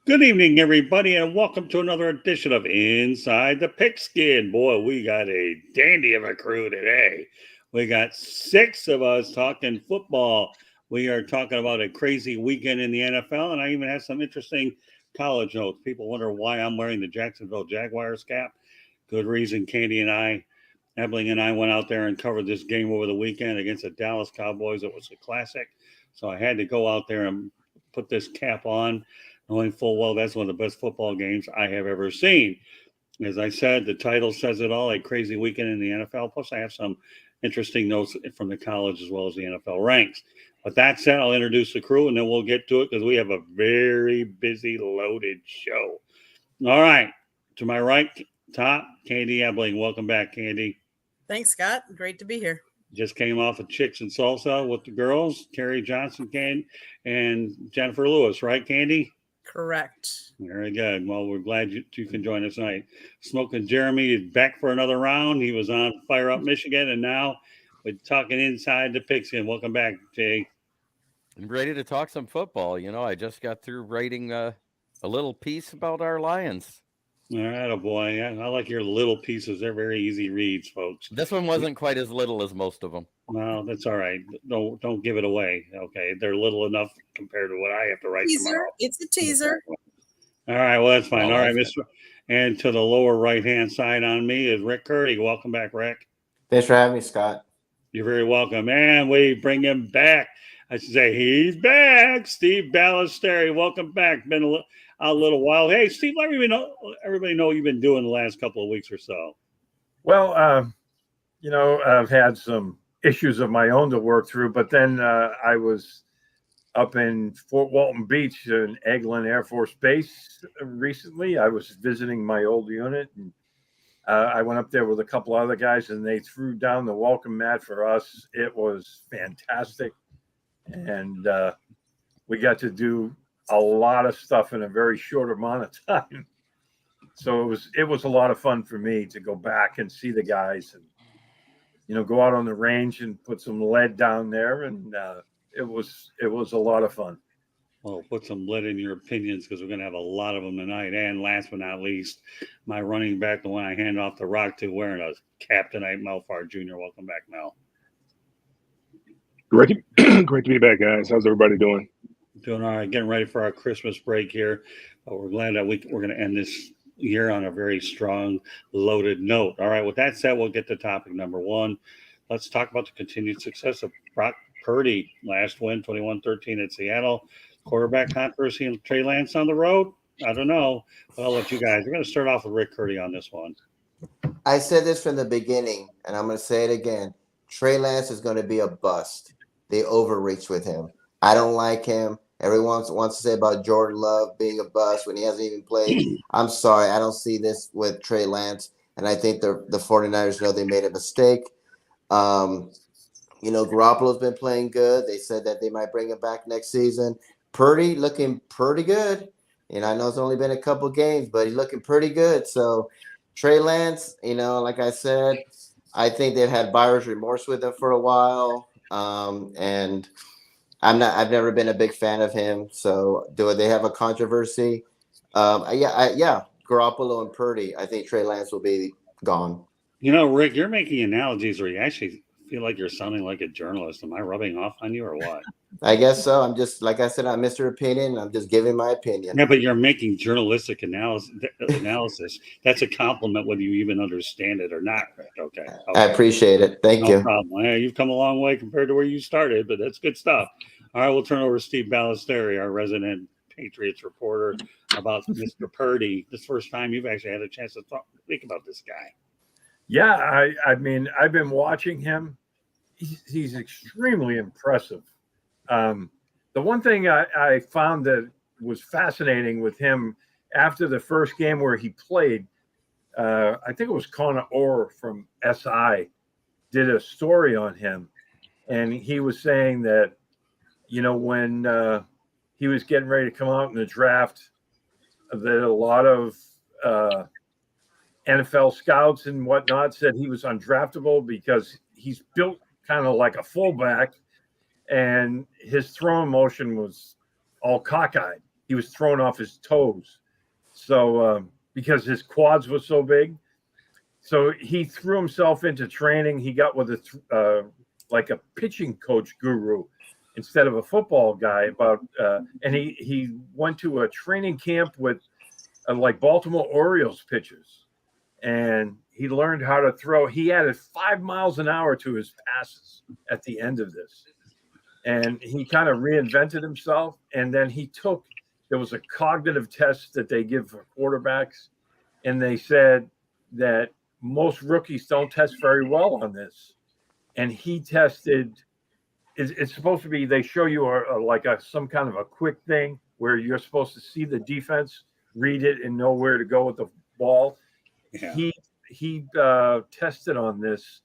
Good evening, everybody, and welcome to another edition of Inside the Pigskin. Boy, we got a dandy of a crew today. We got six of us talking football. We are talking about a crazy weekend in the NFL, and I even have some interesting college notes. People wonder why I'm wearing the Jacksonville Jaguars cap. Good reason. Ebling and I went out there and covered this game over the weekend against the Dallas Cowboys. It was a classic. So I had to go out there and put this cap on, knowing full well that's one of the best football games I have ever seen. As I said, the title says it all, a crazy weekend in the NFL. Plus, I have some interesting notes from the college as well as the NFL ranks. With that said, I'll introduce the crew and then we'll get to it because we have a very busy, loaded show. All right. To my right, top, Candy Ebling. Welcome back, Candy. Thanks, Scott. Great to be here. Just came off of Chicks and Salsa with the girls, Terry Johnson, and Jennifer Lewis, right, Candy? Correct. Very good. Well, we're glad you can join us tonight. Smoking Jeremy is back for another round. He was on Fire Up Michigan, and now we're talking inside the Pigskin. Welcome back, Jay. I'm ready to talk some football. I just got through writing a little piece about our Lions. All right, oh boy. I like your little pieces. They're very easy reads, folks. This one wasn't quite as little as most of them. No, that's all right. Don't give it away. Okay, they're little enough compared to what I have to write teaser. Tomorrow. It's a teaser. All right, well that's fine. All right, Mr. And to the lower right-hand side on me is Rick Curdy. Welcome back, Rick. Thanks for having me, Scott. You're very welcome. And we bring him back. I should say he's back. Steve Ballesteri, welcome back. Been a little while. Hey, Steve, let everybody know what you've been doing the last couple of weeks or so. Well, I've had some issues of my own to work through, but then I was up in Fort Walton Beach in Eglin Air Force Base recently. I was visiting my old unit, and I went up there with a couple other guys, and they threw down the welcome mat for us. It was fantastic, and we got to do a lot of stuff in a very short amount of time. So it was a lot of fun for me to go back and see the guys and, go out on the range and put some lead down there. And it was a lot of fun. Well, put some lead in your opinions because we're going to have a lot of them tonight. And last but not least, my running back, the one I hand off the rock to, wearing a cap tonight, Mel Farr Jr. Welcome back, Mel. Great to be back, guys. How's everybody doing? Doing all right. Getting ready for our Christmas break here. But we're glad that we're going to end this year on a very strong, loaded note. All right. With that said, we'll get to topic number one. Let's talk about the continued success of Brock Purdy. Last win, 21-13 at Seattle. Quarterback controversy and Trey Lance on the road. I don't know. But I'll let you guys. We're going to start off with Rick Curdy on this one. I said this from the beginning, and I'm going to say it again. Trey Lance is going to be a bust. They overreached with him. I don't like him. Everyone wants to say about Jordan Love being a bust when he hasn't even played. I'm sorry. I don't see this with Trey Lance. And I think the 49ers know they made a mistake. Garoppolo's been playing good. They said that they might bring him back next season. Purdy looking pretty good. I know it's only been a couple games, but he's looking pretty good. So Trey Lance, like I said, I think they've had buyer's remorse with him for a while. And I've never been a big fan of him. So do they have a controversy? Yeah. Garoppolo and Purdy. I think Trey Lance will be gone. Rick, you're making analogies where you actually feel like you're sounding like a journalist. Am I rubbing off on you or what? I guess so. I'm just, like I said, I'm Mr. Opinion. I'm just giving my opinion. Yeah, but you're making journalistic analysis. That's a compliment whether you even understand it or not, Rick. Okay. I appreciate it. Thank you. No problem. Yeah, you've come a long way compared to where you started, but that's good stuff. All right, we'll turn over to Steve Ballesteri, our resident Patriots reporter, about Mr. Purdy. This first time you've actually had a chance to think about this guy. Yeah, I mean, I've been watching him. He's extremely impressive. The one thing I found that was fascinating with him after the first game where he played, I think it was Connor Orr from SI did a story on him. And he was saying that, when he was getting ready to come out in the draft, that a lot of NFL scouts and whatnot said he was undraftable because he's built kind of like a fullback and his throwing motion was all cockeyed. he was thrown off his toes. So because his quads were so big, so he threw himself into training. He got with like a pitching coach guru instead of a football guy. And he went to a training camp with like Baltimore Orioles pitchers, and he learned how to throw. He added 5 miles an hour to his passes at the end of this, and he kind of reinvented himself. And then there was a cognitive test that they give for quarterbacks, and they said that most rookies don't test very well on this. And he tested. It's supposed to be, they show you some kind of a quick thing where you're supposed to see the defense, read it, and know where to go with the ball. Yeah. He tested on this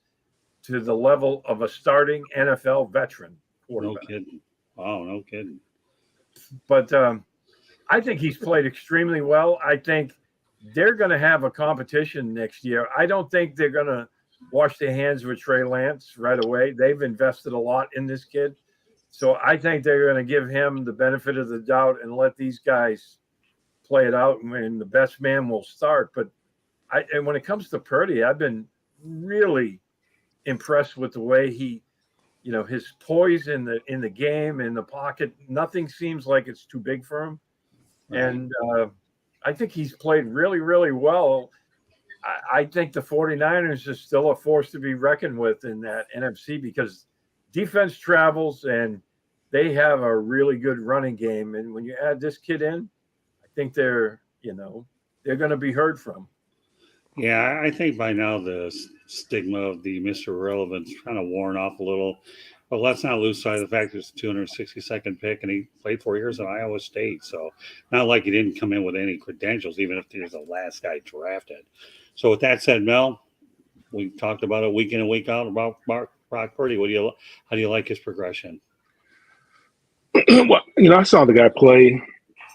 to the level of a starting NFL veteran quarterback. No kidding. Wow, no kidding. But I think he's played extremely well. I think they're going to have a competition next year. I don't think they're going to wash their hands with Trey Lance right away. They've invested a lot in this kid. So I think they're going to give him the benefit of the doubt and let these guys play it out, and the best man will start. But and when it comes to Purdy, I've been really impressed with the way he, his poise in the game, in the pocket. Nothing seems like it's too big for him. Right. And I think he's played really, really well. I think the 49ers are still a force to be reckoned with in that NFC because defense travels and they have a really good running game. And when you add this kid in, I think they're going to be heard from. Yeah, I think by now the stigma of the Mr. Irrelevant's kind of worn off a little. But let's not lose sight of the fact there's a 262nd pick, and he played 4 years at Iowa State. So not like he didn't come in with any credentials, even if he's the last guy drafted. So with that said, Mel, we talked about it week in and week out about Brock Purdy. How do you like his progression? Well, I saw the guy play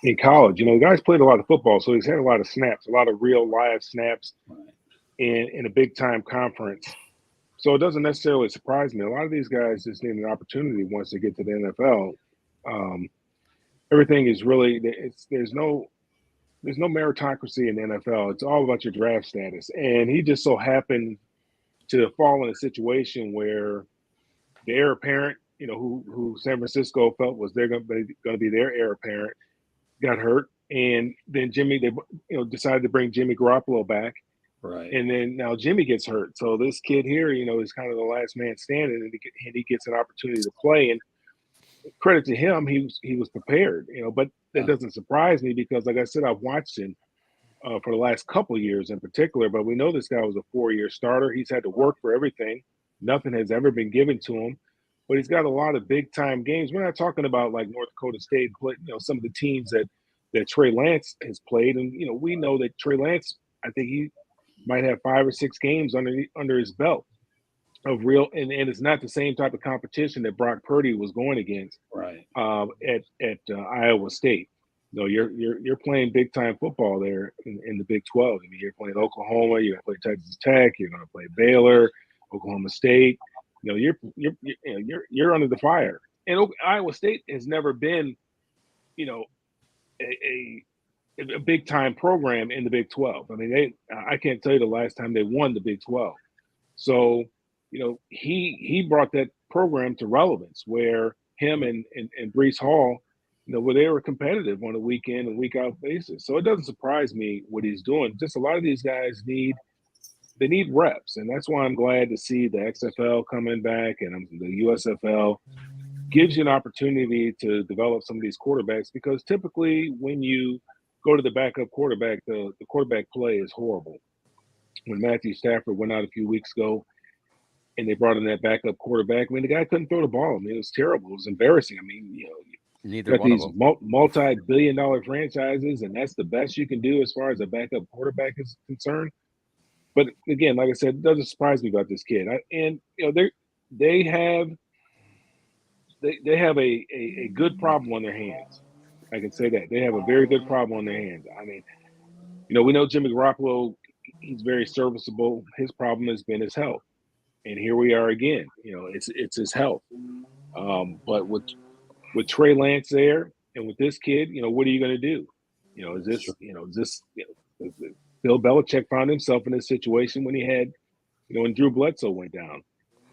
in college. The guy's played a lot of football, so he's had a lot of snaps, a lot of real live snaps in a big-time conference. So it doesn't necessarily surprise me. A lot of these guys just need an opportunity once they get to the NFL. Everything is really there's no meritocracy in the NFL. It's all about your draft status. And he just so happened to fall in a situation where the heir apparent, who San Francisco felt was they're going to be their heir apparent, got hurt. And then they decided to bring Jimmy Garoppolo back. Right. And then now Jimmy gets hurt. So this kid here, is kind of the last man standing, and he gets an opportunity to play. And credit to him, he was prepared, but that doesn't surprise me because, like I said, I've watched him for the last couple of years in particular, but we know this guy was a 4-year starter. He's had to work for everything. Nothing has ever been given to him, but he's got a lot of big time games. We're not talking about like North Dakota State, some of the teams that Trey Lance has played. And, we know that Trey Lance, I think he might have 5 or 6 games under his belt of real, and it's not the same type of competition that Brock Purdy was going against, right? At Iowa State. You're playing big time football there in the Big 12. I mean, you're playing Oklahoma, you're going to play Texas Tech, you're going to play Baylor, Oklahoma State. You're under the fire. And Iowa State has never been, a big time program in the Big 12. I mean, I can't tell you the last time they won the Big 12. So, he brought that program to relevance where him and Brees Hall, where they were competitive on a week in and week out basis. So it doesn't surprise me what he's doing. Just a lot of these guys need reps. And that's why I'm glad to see the XFL coming back and the USFL gives you an opportunity to develop some of these quarterbacks, because typically when you go to the backup quarterback, the quarterback play is horrible. When Matthew Stafford went out a few weeks ago and they brought in that backup quarterback, I mean, the guy couldn't throw the ball. I mean, it was terrible. It was embarrassing. I mean, neither one these of them. multi-billion-dollar franchises, and that's the best you can do as far as a backup quarterback is concerned. But again, like I said, it doesn't surprise me about this kid. They have a good problem on their hands. I can say that they have a very good problem on their hands. I mean, we know Jimmy Garoppolo, he's very serviceable. His problem has been his health, and here we are again. It's his health. But with Trey Lance there, And with this kid, what are you going to do? Is this Bill Belichick found himself in this situation when he had, when Drew Bledsoe went down,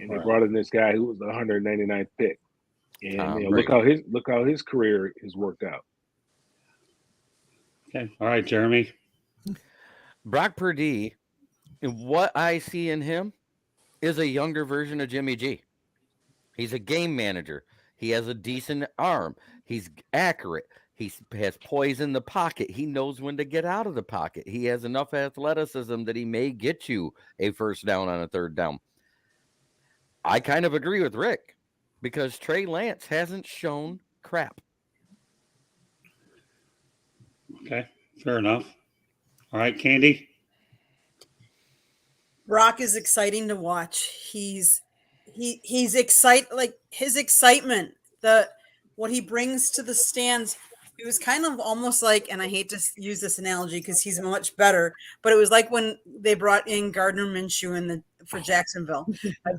and they brought in this guy who was the 199th pick, and look how his career has worked out. Okay. All right, Jeremy. Brock Purdy, and what I see in him is a younger version of Jimmy G. He's a game manager. He has a decent arm. He's accurate. He has poise in the pocket. He knows when to get out of the pocket. He has enough athleticism that he may get you a first down on a third down. I kind of agree with Rick because Trey Lance hasn't shown crap. Okay. Fair enough. All right, Candy. Brock is exciting to watch. He's excited, like his excitement, what he brings to the stands. It was kind of almost like, and I hate to use this analogy because he's much better, but it was like when they brought in Gardner Minshew for Jacksonville.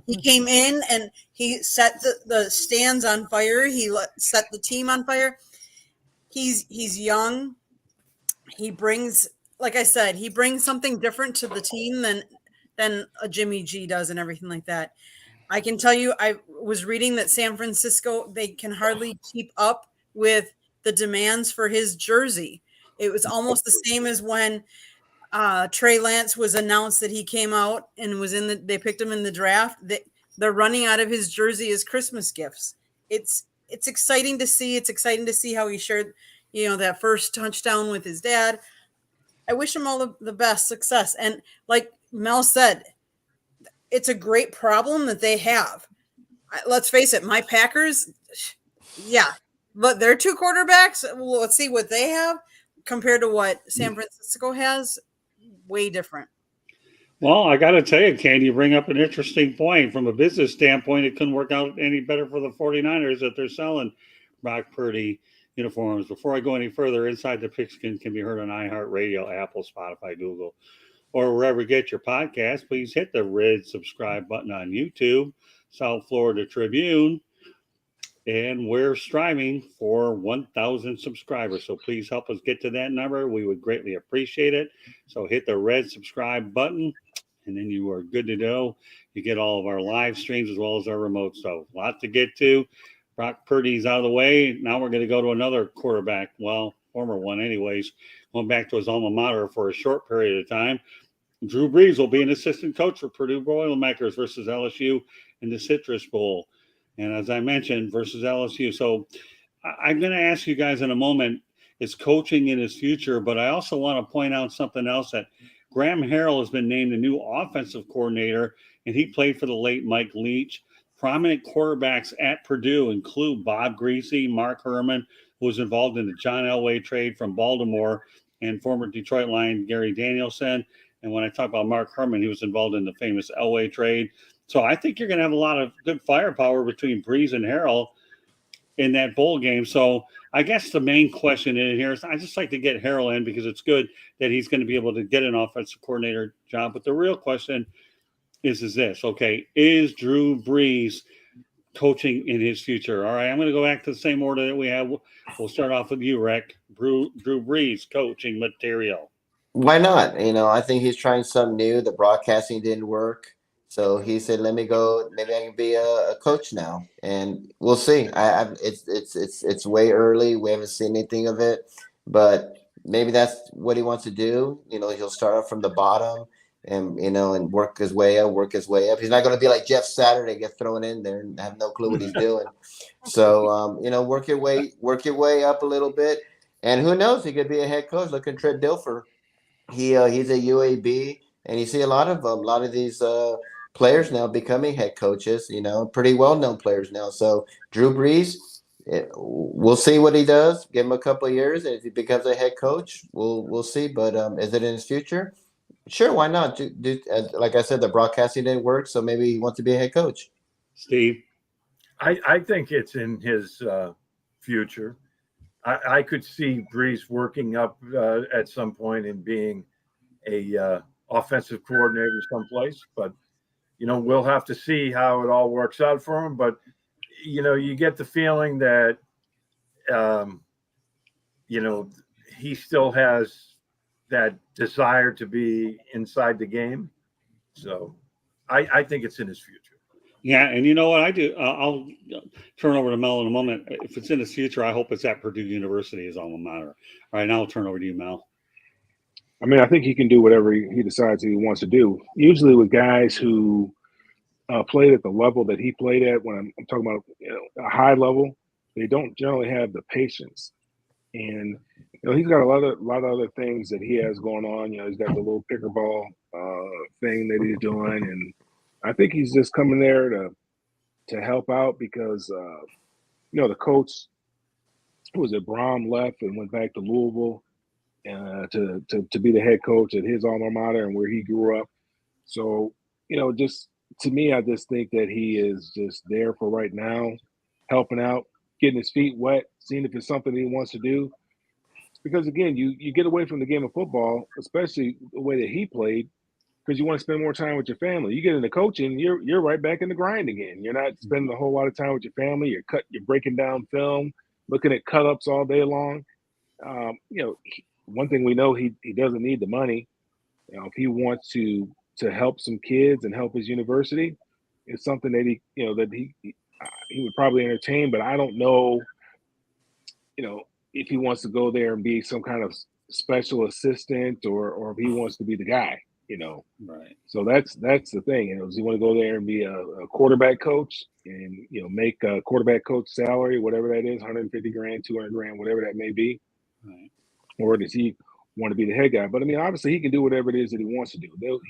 He came in and he set the stands on fire. He set the team on fire. He's young. He brings, like I said, he brings something different to the team than a Jimmy G does and everything like that. I can tell you, I was reading that San Francisco, they can hardly keep up with the demands for his jersey. It was almost the same as when Trey Lance was announced that he came out and they picked him in the draft. They're running out of his jersey as Christmas gifts. It's exciting to see. It's exciting to see how he shared, that first touchdown with his dad. I wish him all the best success. And like Mel said, it's a great problem that they have. Let's face it, my Packers, yeah, but their two quarterbacks, well, let's see what they have compared to what San Francisco has. Way different. Well, I got to tell you, Candy, you bring up an interesting point. From a business standpoint, it couldn't work out any better for the 49ers that they're selling Brock Purdy uniforms. Before I go any further, Inside the Pigskin can be heard on iHeartRadio, Apple, Spotify, Google, or wherever you get your podcast. Please hit the red subscribe button on YouTube, South Florida Tribune, and we're striving for 1,000 subscribers. So please help us get to that number. We would greatly appreciate it. So hit the red subscribe button, and then you are good to go. You get all of our live streams as well as our remote stuff. A lot to get to. Brock Purdy's out of the way. Now we're going to go to another quarterback. Well, former one anyways. Going back to his alma mater for a short period of time. Drew Brees will be an assistant coach for Purdue Boilermakers versus LSU in the Citrus Bowl. And as I mentioned, versus LSU. So I'm going to ask you guys in a moment, is coaching in his future? But I also want to point out something else, that Graham Harrell has been named the new offensive coordinator, and he played for the late Mike Leach. Prominent quarterbacks at Purdue include Bob Greasy, Mark Herman, who was involved in the John Elway trade from Baltimore, and former Detroit Lion Gary Danielson. And when I talk about Mark Herman, he was involved in the famous Elway trade. So I think you're going to have a lot of good firepower between Brees and Harrell in that bowl game. So I guess the main question in here is, I just like to get Harrell in because it's good that he's going to be able to get an offensive coordinator job. But the real question is this, okay, is Drew Brees coaching in his future? All right, I'm going to go back to the same order that we have. We'll start off with you, Rick. Drew Brees coaching material. Why not? I think he's trying something new. The broadcasting didn't work. So he said, "Let me go. Maybe I can be a coach now," and we'll see. It's way early. We haven't seen anything of it, but maybe that's what he wants to do. He'll start off from the bottom and and work his way up. He's not going to be like Jeff Saturday, get thrown in there and have no clue what he's doing. So work your way up a little bit, and who knows? He could be a head coach. Look at Trent Dilfer. He's a UAB, and you see a lot of these players now becoming head coaches, pretty well-known players now. So Drew Brees, we'll see what he does. Give him a couple of years, and if he becomes a head coach, we'll see. But is it in his future? Sure, why not? Like I said, the broadcasting didn't work, so maybe he wants to be a head coach. Steve? I think it's in his future. I could see Brees working up at some point and being a offensive coordinator someplace, but we'll have to see how it all works out for him. But you get the feeling that he still has that desire to be inside the game. So I think it's in his future. Yeah, and you know what I do? I'll turn over to Mel in a moment. If it's in his future, I hope it's at Purdue University, his alma matter. All right, now I'll turn over to you, Mel. I mean, I think he can do whatever he decides he wants to do. Usually with guys who played at the level that he played at, when I'm talking about a high level, they don't generally have the patience. And he's got a lot of other things that he has going on. He's got the little pickleball thing that he's doing, and I think he's just coming there to help out because the coach, who was it, Brom, left and went back to Louisville to be the head coach at his alma mater and where he grew up. So just to me, I just think that he is just there for right now, helping out, getting his feet wet, seeing if it's something he wants to do. Because again, you get away from the game of football, especially the way that he played, because you want to spend more time with your family. You get into coaching, you're right back in the grind again. You're not spending a whole lot of time with your family. You're breaking down film, looking at cut-ups all day long. One thing we know, he doesn't need the money. If he wants to help some kids and help his university, it's something that he would probably entertain. But I don't know, if he wants to go there and be some kind of special assistant or if he wants to be the guy, Right. So that's the thing. Does he want to go there and be a quarterback coach and, make a quarterback coach salary, whatever that is, 150 grand, 200 grand, whatever that may be. Right. Or does he want to be the head guy? But I mean, obviously he can do whatever it is that he wants to do.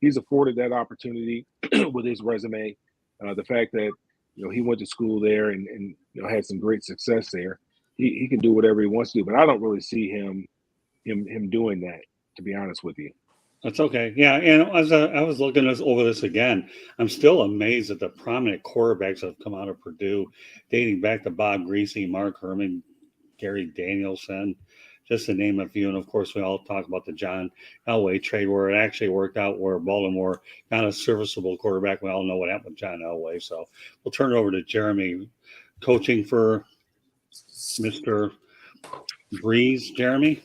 He's afforded that opportunity with his resume. The fact that, he went to school there and had some great success there. He can do whatever he wants to do, but I don't really see him doing that, to be honest with you. That's okay. Yeah, and as I was looking over this again, I'm still amazed at the prominent quarterbacks that have come out of Purdue, dating back to Bob Greasy, Mark Herman, Gary Danielson, just to name a few. And of course, we all talk about the John Elway trade where it actually worked out, where Baltimore got a serviceable quarterback. We all know what happened with John Elway. So we'll turn it over to Jeremy, coaching for Mr. Brees. Jeremy?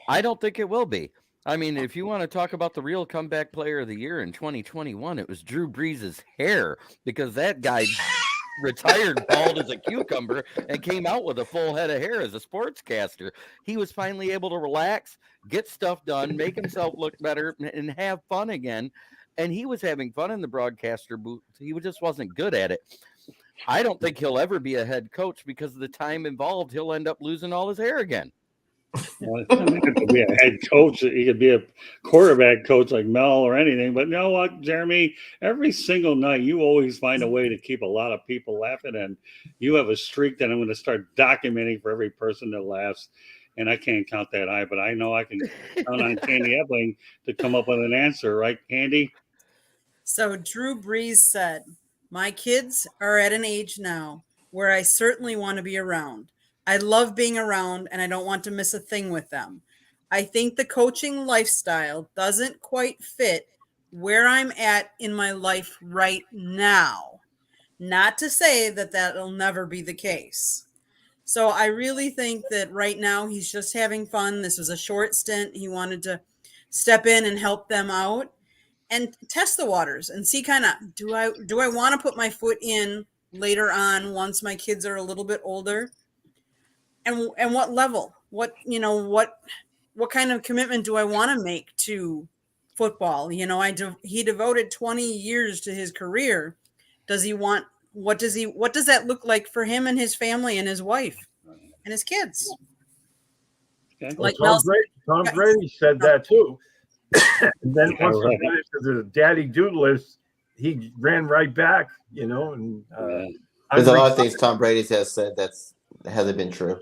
I don't think it will be. I mean, if you want to talk about the real comeback player of the year in 2021, it was Drew Brees' hair, because that guy retired bald as a cucumber and came out with a full head of hair as a sportscaster. He was finally able to relax, get stuff done, make himself look better, and have fun again. And he was having fun in the broadcaster booth. He just wasn't good at it. I don't think he'll ever be a head coach because of the time involved. He'll end up losing all his hair again. Well, he doesn't have to be a head coach. He could be a quarterback coach like Mel or anything. But you know what, Jeremy? Every single night, you always find a way to keep a lot of people laughing. And you have a streak that I'm going to start documenting for every person that laughs. And I can't count that high, but I know I can count on Candy Ebling to come up with an answer. Right, Candy? So Drew Brees said, "My kids are at an age now where I certainly want to be around. I love being around and I don't want to miss a thing with them. I think the coaching lifestyle doesn't quite fit where I'm at in my life right now. Not to say that that'll never be the case." So I really think that right now he's just having fun. This was a short stint. He wanted to step in and help them out and test the waters and see kind of, do I want to put my foot in later on once my kids are a little bit older? And what level, what kind of commitment do I want to make to football? He devoted 20 years to his career. What does that look like for him and his family and his wife and his kids? Okay. Like Tom Brady said that too. And then once he got into the daddy do list, he ran right back, and there's a lot of things Tom Brady has said that hasn't been true.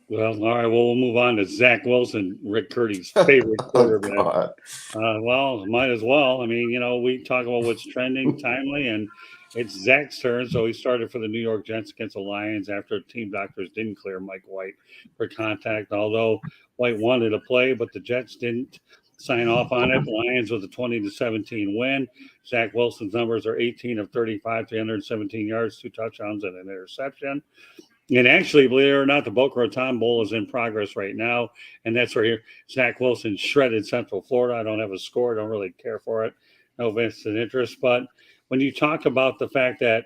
Well, all right. Well, we'll move on to Zach Wilson, Rick Curdy's favorite quarterback. Well, might as well. I mean, we talk about what's trending, timely, and it's Zach's turn. So he started for the New York Jets against the Lions after team doctors didn't clear Mike White for contact, although White wanted to play, but the Jets didn't sign off on it. The Lions with a 20-17 win. Zach Wilson's numbers are 18 of 35, 317 yards, 2 touchdowns, and an interception. And actually, believe it or not, the Boca Raton Bowl is in progress right now, and that's where Zach Wilson shredded Central Florida. I don't have a score; don't really care for it. No vested interest. But when you talk about the fact that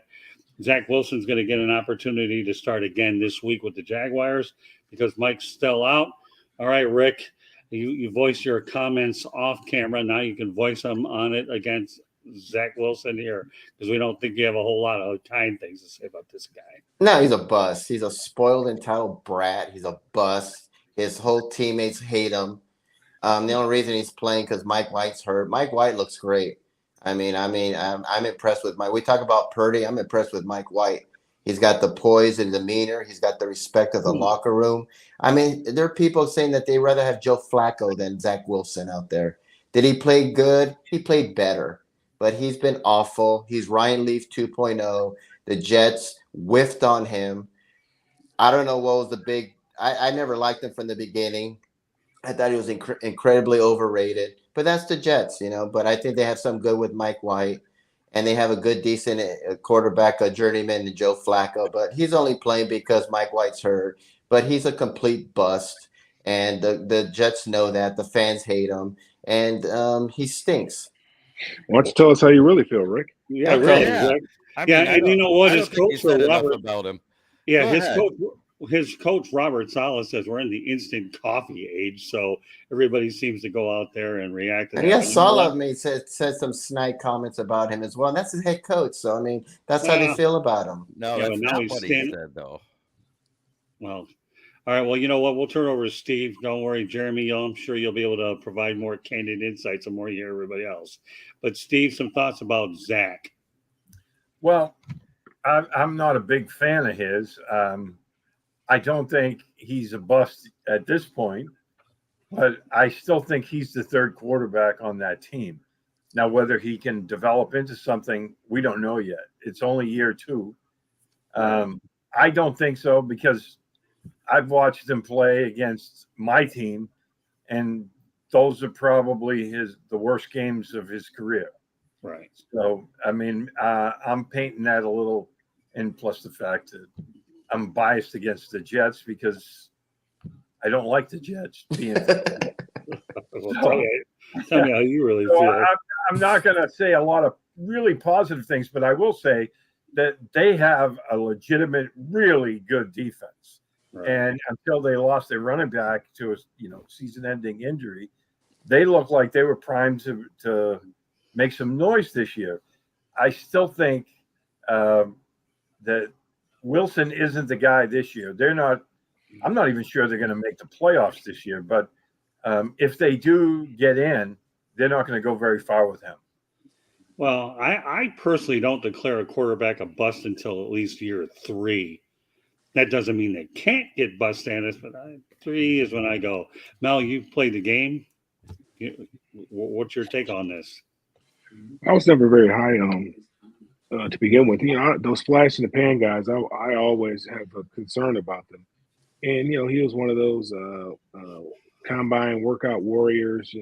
Zach Wilson's going to get an opportunity to start again this week with the Jaguars because Mike's still out. All right, Rick, you voiced your comments off camera. Now you can voice them on it against Zach Wilson here because we don't think you have a whole lot of kind things to say about this guy. No, he's a bust. He's a spoiled, entitled brat. He's a bust. His whole teammates hate him. The only reason he's playing because Mike White's hurt. Mike White looks great. I'm impressed with Mike. We talk about Purdy. I'm impressed with Mike White. He's got the poise and demeanor. He's got the respect of the locker room. I mean, there are people saying that they'd rather have Joe Flacco than Zach Wilson out there. Did he play good? He played better, but he's been awful. He's Ryan Leaf 2.0. The Jets whiffed on him. I don't know what was the big – I never liked him from the beginning. I thought he was incredibly overrated, but that's the Jets, But I think they have some good with Mike White, and they have a good, decent quarterback, a journeyman, and Joe Flacco. But he's only playing because Mike White's hurt. But he's a complete bust, and the Jets know that. The fans hate him, and he stinks. Why don't you tell us how you really feel, Rick? Yeah, Okay. really. Yeah. Rick. I mean, And you know what? I His don't think you coach, said enough Robert, about him. yeah, Go his coach Robert Saleh says we're in the instant coffee age, so everybody seems to go out there and react to that. And yes, But you know what? Saleh said some snide comments about him as well. And that's his head coach, so I mean, that's how they Well, feel about him. No, Yeah, that's but now not he's what he standing. said, though. Well, all right. Well, you know what? We'll turn it over to Steve. Don't worry, Jeremy. I'm sure you'll be able to provide more candid insights and more you hear everybody else. But Steve, some thoughts about Zach. Well, I'm not a big fan of his. I don't think he's a bust at this point, but I still think he's the third quarterback on that team. Now, whether he can develop into something, we don't know yet. It's only year two. I don't think so because I've watched him play against my team, and those are probably the worst games of his career. Right. So, I mean, I'm painting that a little, and plus the fact that I'm biased against the Jets because I don't like the Jets being. Well, tell me how you really So feel. I'm not going to say a lot of really positive things, but I will say that they have a legitimate, really good defense. Right. And until they lost their running back to a season-ending injury, they looked like they were primed to make some noise this year. I still think that Wilson isn't the guy this year. I'm not even sure they're going to make the playoffs this year, but if they do get in, they're not going to go very far with him. Well, I personally don't declare a quarterback a bust until at least year 3. That doesn't mean they can't get bust status, but 3 is when I go. Mel, you played the game. What's your take on this? I was never very high on to begin with. Those flash in the pan guys, I always have a concern about them. And he was one of those combine workout warriors.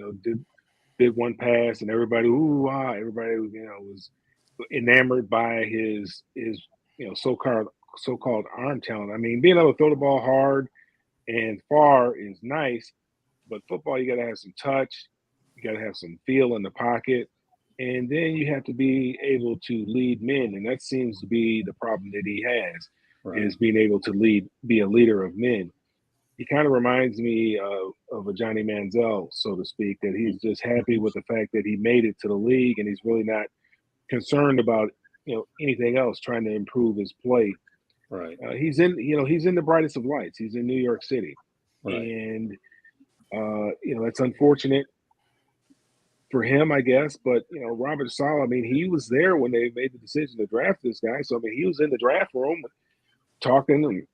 Did one pass and everybody was enamored by his so-called arm talent. I mean, being able to throw the ball hard and far is nice, but football, you got to have some touch, you got to have some feel in the pocket, and then you have to be able to lead men, and that seems to be the problem that he has, is being able to be a leader of men. He kind of reminds me of a Johnny Manziel, so to speak, that he's just happy with the fact that he made it to the league, and he's really not concerned about anything else, trying to improve his play. Right. He's in the brightest of lights. He's in New York City, Right. and it's unfortunate for him, I guess. But Robert Saleh, I mean, he was there when they made the decision to draft this guy. So I mean, he was in the draft room talking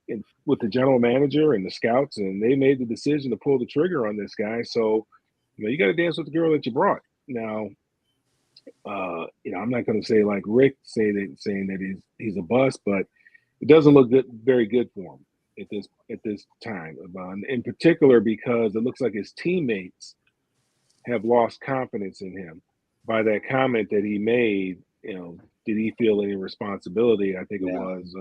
with the general manager and the scouts, and they made the decision to pull the trigger on this guy. So you got to dance with the girl that you brought. Now, I'm not going to say like Rick saying that he's a bust, but it doesn't look very good for him at this time. In particular, because it looks like his teammates have lost confidence in him by that comment that he made. Did he feel any responsibility? I think it was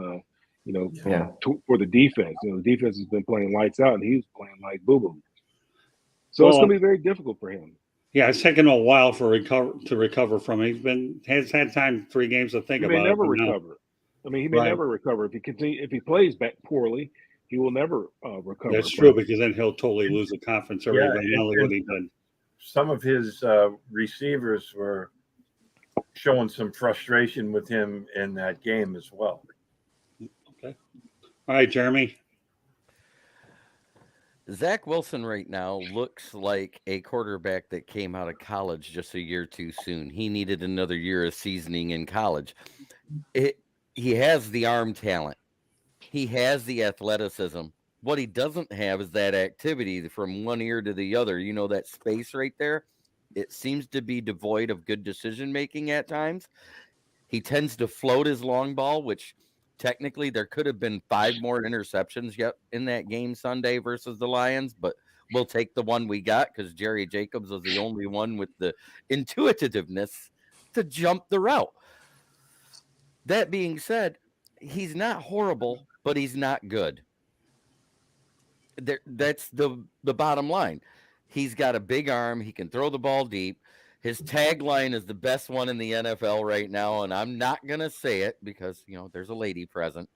Yeah. for the defense. The defense has been playing lights out, and he's playing like boo-boo. So it's Well, going to be very difficult for him. yeah, it's taken a while to recover from it. Has had time, 3 games to think He may about never it. But now, recover. I mean, he may Right. never recover if he plays back poorly. He will never recover. that's true, because then he'll totally lose the confidence already. Yeah, But now look what he did. Some of his receivers were showing some frustration with him in that game as well. Okay. All right, Jeremy. Zach Wilson right now looks like a quarterback that came out of college just a year too soon. He needed another year of seasoning in college. He has the arm talent. He has the athleticism. What he doesn't have is that activity from one ear to the other. That space right there? It seems to be devoid of good decision making at times. He tends to float his long ball, which technically there could have been 5 more interceptions yet in that game Sunday versus the Lions, but we'll take the one we got because Jerry Jacobs was the only one with the intuitiveness to jump the route. That being said, he's not horrible, but he's not good. That's the bottom line. He's got a big arm. He can throw the ball deep. His tagline is the best one in the NFL right now, and I'm not going to say it because, there's a lady present.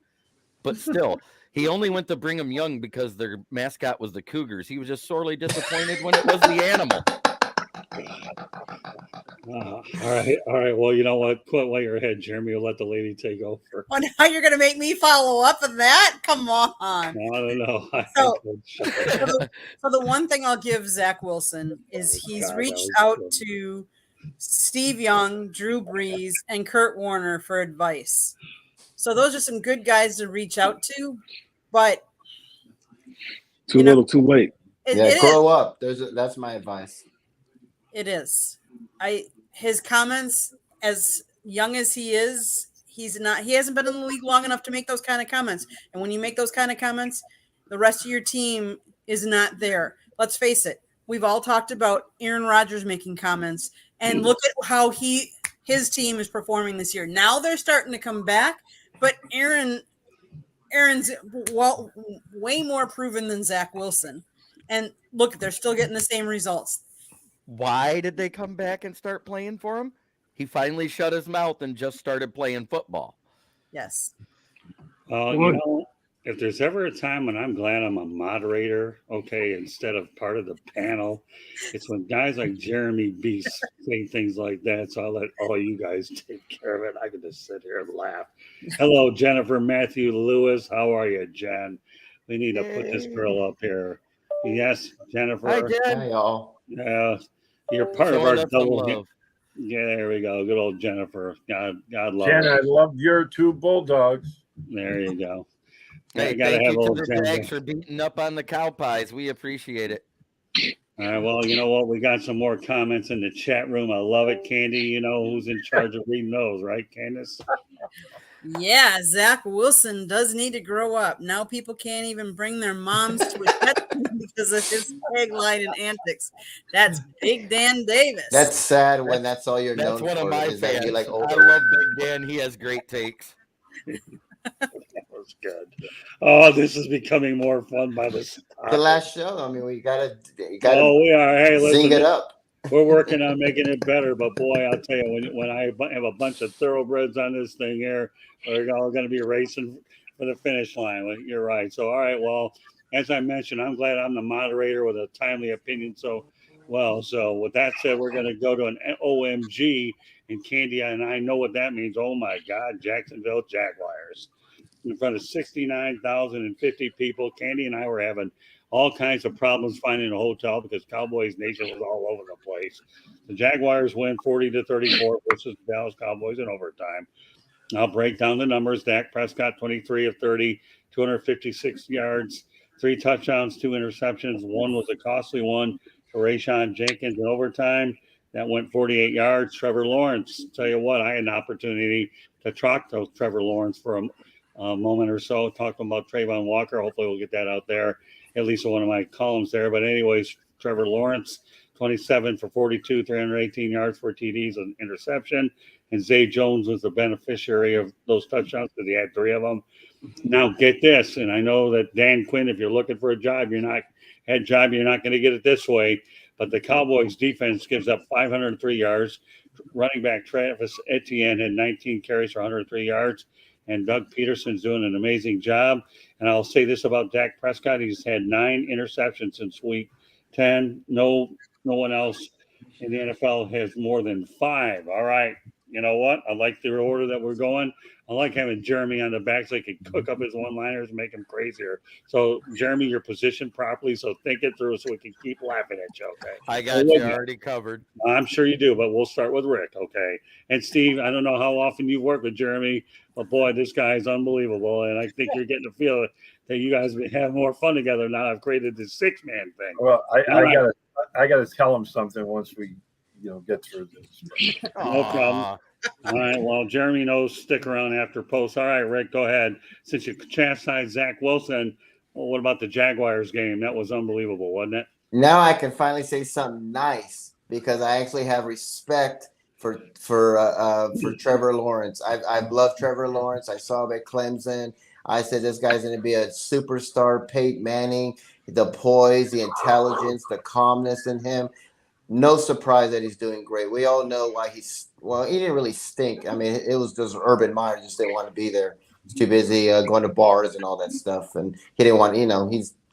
But still, he only went to Brigham Young because their mascot was the Cougars. He was just sorely disappointed when it was the animal. All right. Well, you know what? Quit while you're ahead, Jeremy. We'll let the lady take over. Oh, now you're going to make me follow up on that? Come on. I don't know. So the one thing I'll give Zach Wilson is he's reached out to Steve Young, Drew Brees, and Kurt Warner for advice. So those are some good guys to reach out to, but too little, too late. It grow up. That's my advice. It is. His comments, as young as he is, he hasn't been in the league long enough to make those kind of comments. And when you make those kind of comments, the rest of your team is not there. Let's face it. We've all talked about Aaron Rodgers making comments, and look at how his team is performing this year. Now they're starting to come back, but Aaron's way more proven than Zach Wilson. And look, they're still getting the same results. Why did they come back and start playing for him? He finally shut his mouth and just started playing football. Yes. If there's ever a time when I'm glad I'm a moderator, instead of part of the panel, it's when guys like Jeremy B say things like that. So I'll let all you guys take care of it. I can just sit here and laugh. Hello, Jennifer Matthew Lewis. How are you, Jen? We need to put this girl up here. Yes, Jennifer. Hi, Jen. Hi, y'all. Yeah, you're part of our double. Love. Yeah, there we go. Good old Jennifer. God love Jen, her. I love your 2 bulldogs. There you go. Hey, thank you to the Jags for beating up on the cow pies. We appreciate it. All right. Well, you know what? We got some more comments in the chat room. I love it, Candy. You know who's in charge of reading those, right, Candace? Yeah, Zach Wilson does need to grow up. Now people can't even bring their moms to a pet because of his tagline and antics. That's Big Dan Davis. That's sad when that's all you're known for. That's one of my fans. I love Big Dan. He has great takes. That was good. Oh, this is becoming more fun by the time. The last show. I mean, we gotta Oh, we are. Hey, listen, zing it up. We're working on making it better, but boy, I'll tell you, when I have a bunch of thoroughbreds on this thing here, we're all going to be racing for the finish line. You're right. So, all right. Well, as I mentioned, I'm glad I'm the moderator with a timely opinion. So with that said, we're going to go to an OMG, and Candy and I know what that means. Oh my God, Jacksonville Jaguars in front of 69,050 people. Candy and I were having all kinds of problems finding a hotel because Cowboys Nation was all over the place. The Jaguars win 40-34 versus the Dallas Cowboys in overtime. I'll break down the numbers. Dak Prescott, 23 of 30, 256 yards, 3 touchdowns, 2 interceptions. One was a costly one to Rayshon Jenkins in overtime. That went 48 yards. Trevor Lawrence, tell you what, I had an opportunity to talk to Trevor Lawrence for a moment or so, talking about Trayvon Walker. Hopefully we'll get that out there, at least in one of my columns there. But anyways, Trevor Lawrence, 27 for 42, 318 yards, 4 TDs, and interception. And Zay Jones was the beneficiary of those touchdowns because he had 3 of them. Now get this, and I know that Dan Quinn, if you're looking for a job, you're not going to get it this way. But the Cowboys defense gives up 503 yards. Running back Travis Etienne had 19 carries for 103 yards, and Doug Peterson's doing an amazing job. And I'll say this about Dak Prescott: he's had 9 interceptions since week 10. No one else in the NFL has more than 5. All right. You know what? I like the order that we're going. I like having Jeremy on the back so he can cook up his one-liners and make him crazier. So, Jeremy, you're positioned properly, so think it through so we can keep laughing at you, okay? I got you already covered. I'm sure you do, but we'll start with Rick, okay? And, Steve, I don't know how often you work with Jeremy, but, boy, this guy is unbelievable, and I think you're getting to feel that you guys have more fun together now. I've created this 6-man thing. Well, I gotta tell him something once we get through this. No problem. All right. Well, Jeremy knows. Stick around after post. All right, Rick, go ahead. Since you chastised Zach Wilson, well, what about the Jaguars game? That was unbelievable, wasn't it? Now I can finally say something nice because I actually have respect for Trevor Lawrence. I've loved Trevor Lawrence. I saw him at Clemson. I said this guy's going to be a superstar. Peyton Manning, the poise, the intelligence, the calmness in him. No surprise that he's doing great. We all know why he didn't really stink. I mean, it was just Urban Meyer just didn't want to be there. He's too busy going to bars and all that stuff, and he didn't want. He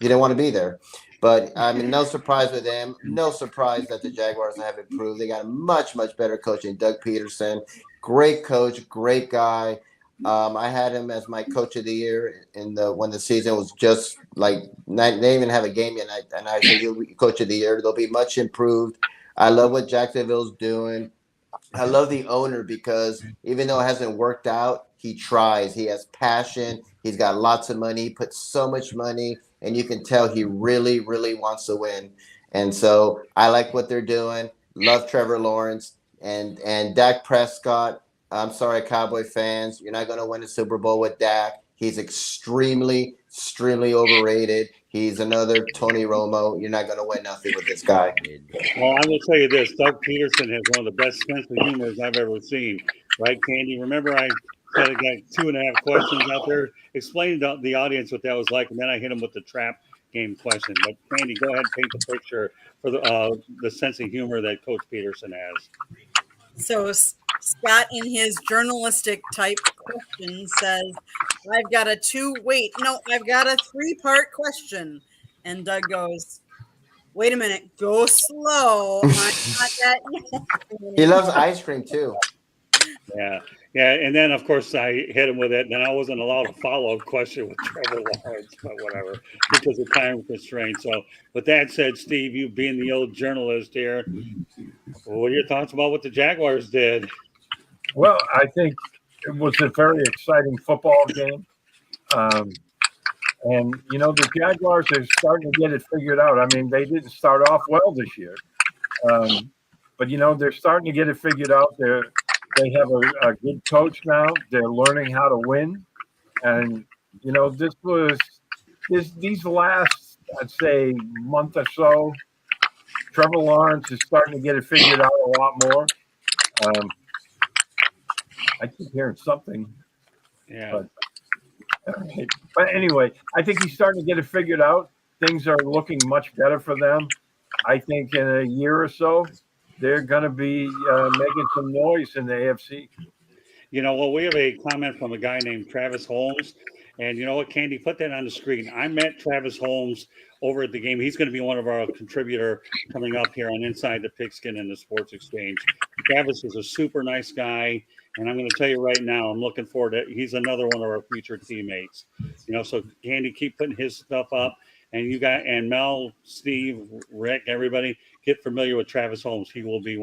didn't want to be there. But I mean, no surprise with him. No surprise that the Jaguars have improved. They got a much better coach than Doug Peterson. Great coach, great guy. I had him as my coach of the year when the season was just like they didn't even have a game yet, and I said he'll be coach of the year. They'll be much improved. I love what Jacksonville's doing. I love the owner because even though it hasn't worked out, he tries. He has passion. He's got lots of money. He puts so much money, and you can tell he really wants to win. And so I like what they're doing. Love Trevor Lawrence and Dak Prescott. I'm sorry, Cowboy fans. You're not going to win a Super Bowl with Dak. He's extremely overrated. He's another Tony Romo. You're not going to win nothing with this guy. Well, I will tell you this. Doug Peterson has one of the best sense of humor I've ever seen. Right, Candy? Remember I said I got 2.5 questions out there? Explain to the audience what that was like, and then I hit him with the trap game question. But, Candy, go ahead and paint the picture for the sense of humor that Coach Peterson has. So Scott, in his journalistic type question, says, I've got a 3-part question. And Doug goes, wait a minute, go slow. I'm not that young. He loves ice cream too. Yeah. And then, of course, I hit him with it. Then I wasn't allowed a follow-up question with Trevor Lawrence, but whatever, because of time constraints. So with that said, Steve, you being the old journalist here, what are your thoughts about what the Jaguars did? Well, I think it was a very exciting football game. And, the Jaguars are starting to get it figured out. I mean, they didn't start off well this year. But, they're starting to get it figured out. They have a good coach now. They're learning how to win. And, these last, I'd say, month or so, Trevor Lawrence is starting to get it figured out a lot more. I keep hearing something. Yeah. But anyway, I think he's starting to get it figured out. Things are looking much better for them. I think in a year or so, they're going to be making some noise in the AFC. Well, we have a comment from a guy named Travis Holmes. And you know what, Candy, put that on the screen. I met Travis Holmes over at the game. He's going to be one of our contributor coming up here on Inside the Pigskin and the Sports Exchange. Travis is a super nice guy. And I'm going to tell you right now, I'm looking forward to he's another one of our future teammates. So Candy, keep putting his stuff up. And you got Mel, Steve, Rick, everybody, get familiar with Travis Holmes. He will be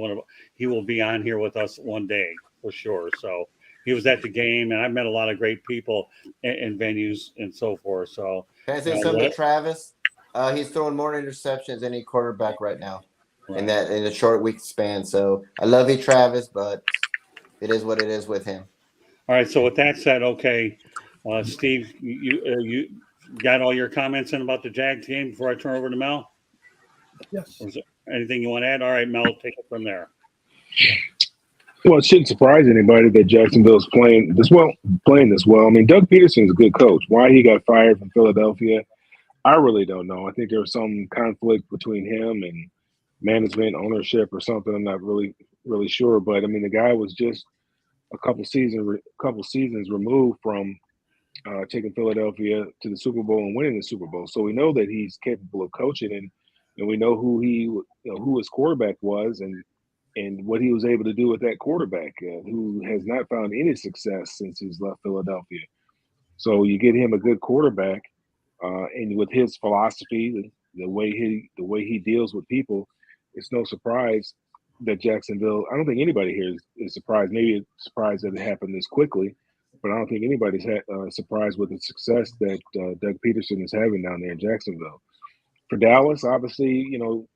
on here with us one day for sure. So he was at the game, and I've met a lot of great people in venues and so forth. So can I say something to Travis? He's throwing more interceptions than any quarterback right now in a short week span. So I love you, Travis, but it is what it is with him. All right. So with that said, okay, Steve, you got all your comments in about the Jags game before I turn over to Mel? Yes. Or is there anything you want to add? All right, Mel, take it from there. Well, it shouldn't surprise anybody that Jacksonville's playing this well. I mean, Doug Peterson's a good coach. Why he got fired from Philadelphia, I really don't know. I think there was some conflict between him and management, ownership, or something. I'm not really sure. But I mean, the guy was just a couple seasons removed from taking Philadelphia to the Super Bowl and winning the Super Bowl. So we know that he's capable of coaching, and we know who his quarterback was, and what he was able to do with that quarterback, who has not found any success since he's left Philadelphia. So you get him a good quarterback, and with his philosophy, the way he deals with people, it's no surprise that Jacksonville. I don't think anybody here is surprised. Maybe it's surprised that it happened this quickly, but I don't think anybody's surprised with the success that Doug Peterson is having down there in Jacksonville. For Dallas, obviously,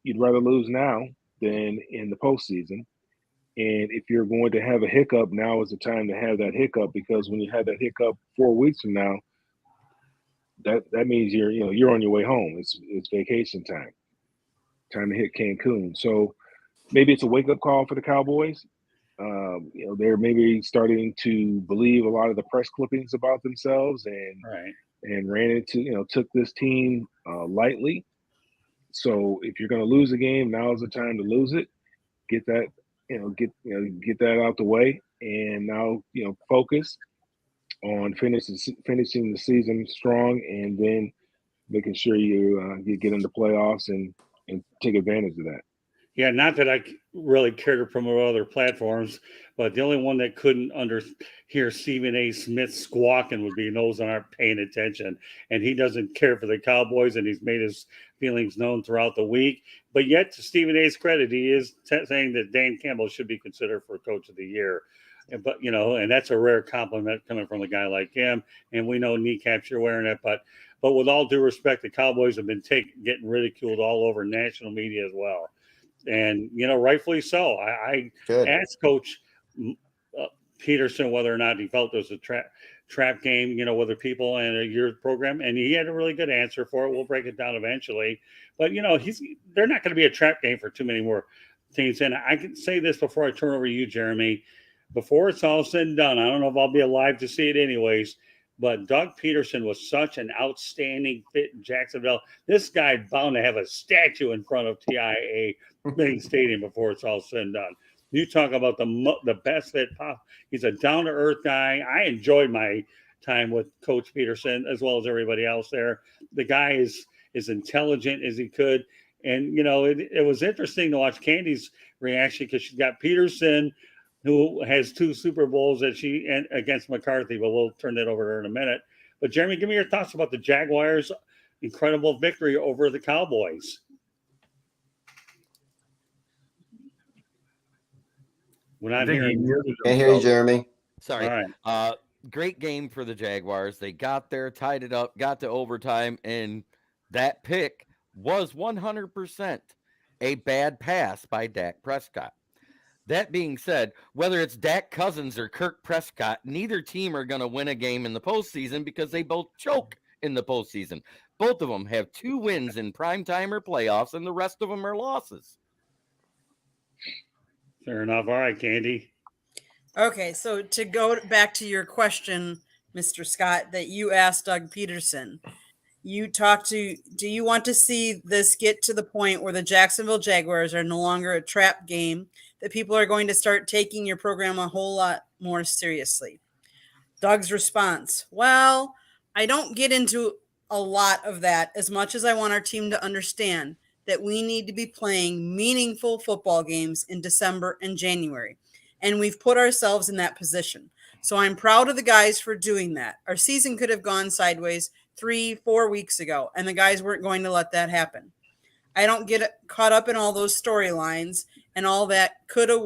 you'd rather lose now than in the postseason. And if you're going to have a hiccup, now is the time to have that hiccup, because when you have that hiccup 4 weeks from now, that means you're on your way home. It's vacation time to hit Cancun. So maybe it's a wake up call for the Cowboys. They're maybe starting to believe a lot of the press clippings about themselves, and ran into took this team lightly. So if you're going to lose a game, now is the time to lose it. Get that get that out the way, and now focus on finishing the season strong, and then making sure you get into playoffs and take advantage of that. Yeah, not that I really care to promote other platforms, but the only one that couldn't hear Stephen A. Smith squawking would be those that aren't paying attention. And he doesn't care for the Cowboys, and he's made his feelings known throughout the week. But yet, to Stephen A.'s credit, he is saying that Dan Campbell should be considered for Coach of the Year. But, and that's a rare compliment coming from a guy like him. And we know kneecaps, you're wearing it. But with all due respect, the Cowboys have been getting ridiculed all over national media as well. And, rightfully so. I asked Coach Peterson whether or not he felt it was a trap game, with people and your program. And he had a really good answer for it. We'll break it down eventually. But, they're not going to be a trap game for too many more teams. And I can say this before I turn over to you, Jeremy. Before it's all said and done, I don't know if I'll be alive to see it anyways, but Doug Peterson was such an outstanding fit in Jacksonville. This guy bound to have a statue in front of TIAA main stadium before it's all said and done. You talk about the best fit pop. He's a down-to-earth guy. I enjoyed my time with Coach Peterson as well as everybody else there. The guy is as intelligent as he could. And, it was interesting to watch Candy's reaction, because she's got Peterson, who has 2 Super Bowls against McCarthy, but we'll turn that over to her in a minute. But Jeremy, give me your thoughts about the Jaguars' incredible victory over the Cowboys. We're not hearing you. Can't hear you, Jeremy. Sorry. All right. Great game for the Jaguars. They got there, tied it up, got to overtime, and that pick was 100% a bad pass by Dak Prescott. That being said, whether it's Dak Cousins or Kirk Prescott, neither team are going to win a game in the postseason, because they both choke in the postseason. Both of them have 2 wins in primetime or playoffs, and the rest of them are losses. Fair enough. All right, Candy. Okay, so to go back to your question, Mr. Scott, that you asked Doug Peterson, do you want to see this get to the point where the Jacksonville Jaguars are no longer a trap game, that people are going to start taking your program a whole lot more seriously? Doug's response: well, I don't get into a lot of that, as much as I want our team to understand that we need to be playing meaningful football games in December and January. And we've put ourselves in that position. So I'm proud of the guys for doing that. Our season could have gone sideways 3-4 weeks ago, and the guys weren't going to let that happen. I don't get caught up in all those storylines and all that coulda,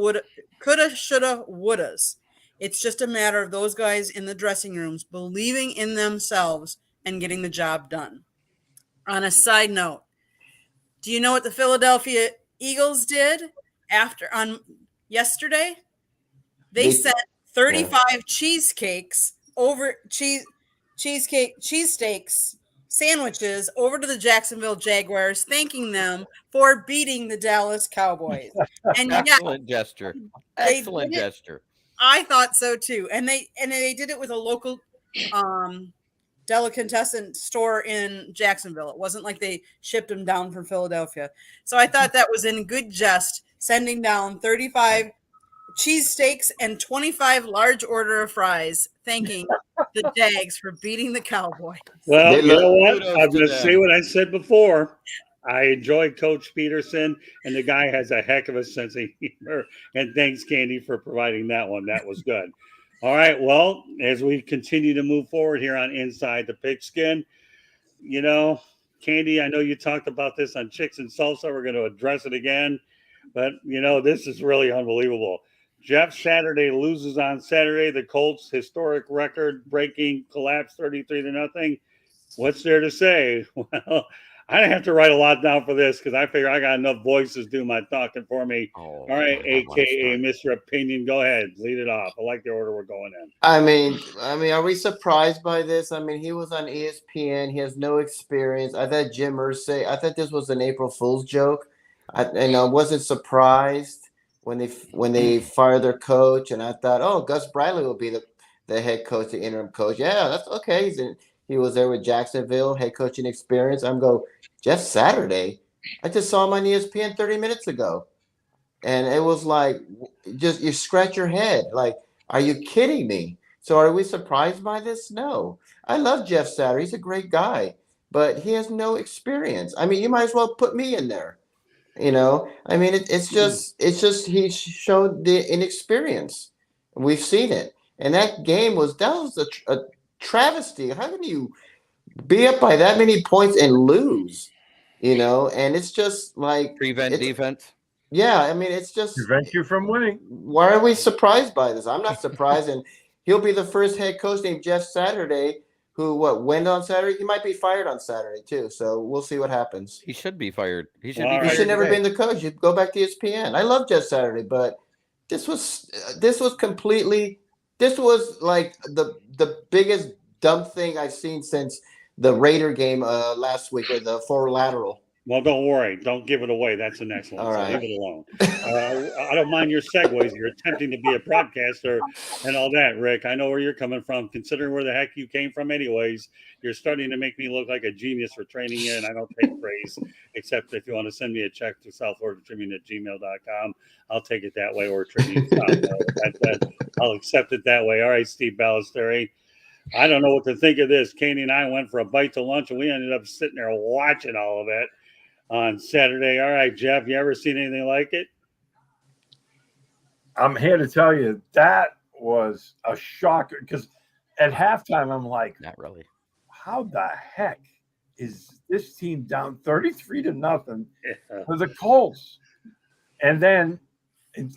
shoulda, wouldas. It's just a matter of those guys in the dressing rooms believing in themselves and getting the job done. On a side note, do you know what the Philadelphia Eagles did on yesterday? They sent 35 cheesesteaks sandwiches over to the Jacksonville Jaguars, thanking them for beating the Dallas Cowboys. And yeah, Excellent gesture. they Excellent did it. gesture. I thought so too. And they did it with a local delicatessen store in Jacksonville. It wasn't like they shipped them down from Philadelphia. So I thought that was in good jest, sending down 35 cheesesteaks and 25 large order of fries, thanking the Jags for beating the Cowboys. Well, They you know look- what? Kudos I'm to going to say them. what I said before. I enjoy Coach Peterson, and the guy has a heck of a sense of humor. And thanks, Candy, for providing that one. That was good. All right. Well, as we continue to move forward here on Inside the Pigskin, you know, Candy, I know you talked about this on Chicks and Salsa. We're going to address it again. But, you know, this is really unbelievable. Jeff Saturday loses on Saturday. The Colts' historic record-breaking collapse 33-0. What's there to say? Well, I didn't have to write a lot down for this because I figure I got enough voices doing my talking for me. Oh, All right, I wanna AKA start. Mr. Opinion, go ahead. Lead it off. I like the order we're going in. I mean, are we surprised by this? I mean, he was on ESPN. He has no experience. I thought Jim Irsay. I thought this was an April Fool's joke. I wasn't surprised when they fired their coach, and I thought, oh, Gus Bradley will be the head coach, the interim coach. Yeah, that's okay. He was there with Jacksonville, head coaching experience. Jeff Saturday. I just saw him on ESPN 30 minutes ago, and it was like, just you scratch your head, like, are you kidding me? So are we surprised by this? No. I love Jeff Saturday. He's a great guy, but he has no experience. I mean, you might as well put me in there. I mean, it's just he showed the inexperience. We've seen it, and that was a travesty. How can you be up by that many points and lose? And it's just like Prevent defense. yeah. I mean, it's just Prevent you from winning. why are we surprised by this? I'm not surprised, and he'll be the first head coach named Jeff Saturday who went on Saturday. He might be fired on Saturday too. So we'll see what happens. He should be fired. He should All be right. He fired. should never today. been the coach. You go back to ESPN. I love Jeff Saturday, but this was like the biggest dumb thing I've seen since the Raider game last week with the forward lateral. Well, don't worry. Don't give it away. That's the next one. All So right. leave it alone. I don't mind your segues. You're attempting to be a broadcaster and all that, Rick. I know where you're coming from. Considering where the heck you came from anyways, you're starting to make me look like a genius for training you, and I don't take praise, except if you want to send me a check to southfloridatribune@gmail.com. I'll take it that way, or Tribune South. I'll accept it that way. All right, Steve Ballesteri. I don't know what to think of this. Katie and I went for a bite to lunch, and we ended up sitting there watching all of it on Saturday. All right, Jeff, you ever seen anything like it? I'm here to tell you that was a shocker because at halftime I'm like, Not really. how the heck is this team down 33-0 for the Colts? And then,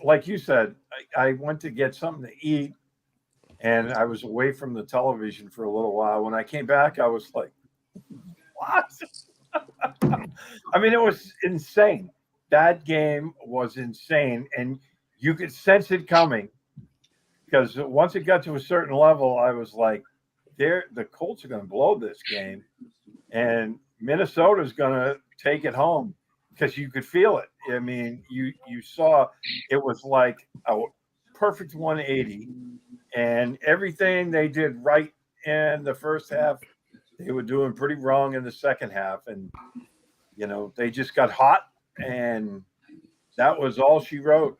like you said, I went to get something to eat, and I was away from the television for a little while. When I came back, I was like, what? I mean, it was insane. That game was insane, and you could sense it coming because once it got to a certain level, I was like, the Colts are going to blow this game, and Minnesota's going to take it home because you could feel it. I mean, you saw it was like a perfect 180, and everything they did right in the first half, they were doing pretty wrong in the second half, and they just got hot, and that was all she wrote.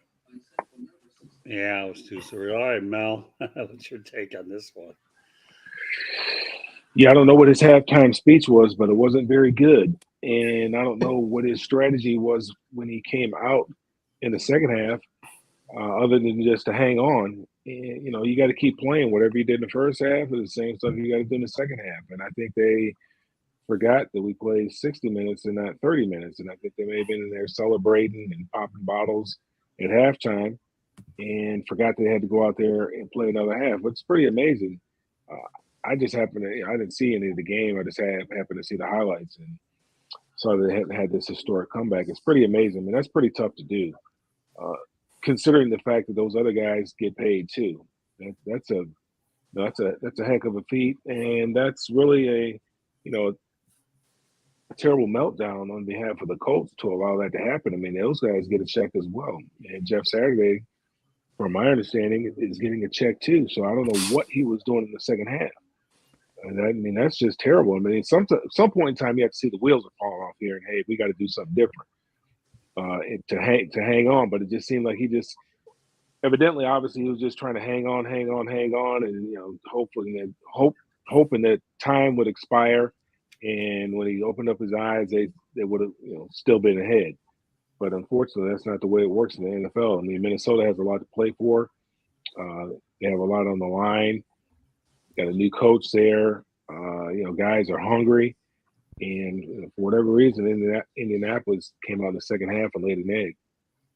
Yeah, it was too surreal. All right, Mel, what's your take on this one? Yeah, I don't know what his halftime speech was, but it wasn't very good. And I don't know what his strategy was when he came out in the second half, other than just to hang on. And, you got to keep playing whatever you did in the first half is the same stuff you got to do in the second half. And I think they forgot that we played 60 minutes and not 30 minutes. And I think they may have been in there celebrating and popping bottles at halftime and forgot they had to go out there and play another half. But it's pretty amazing. I just I didn't see any of the game. I just happened to see the highlights and saw they had this historic comeback. It's pretty amazing. I mean, that's pretty tough to do, considering the fact that those other guys get paid too. That's a heck of a feat, and that's really terrible meltdown on behalf of the Colts to allow that to happen. I mean, those guys get a check as well. And Jeff Saturday, from my understanding, is getting a check too. So I don't know what he was doing in the second half. And I mean, that's just terrible. I mean, some point in time, you have to see the wheels are falling off here, and hey, we got to do something different to hang on. But it just seemed like he just evidently, obviously, he was just trying to hang on, and hoping that time would expire. And when he opened up his eyes, they would have still been ahead. But unfortunately, that's not the way it works in the NFL. I mean, Minnesota has a lot to play for. They have a lot on the line. Got a new coach there. Guys are hungry, and for whatever reason, Indianapolis came out in the second half and laid an egg.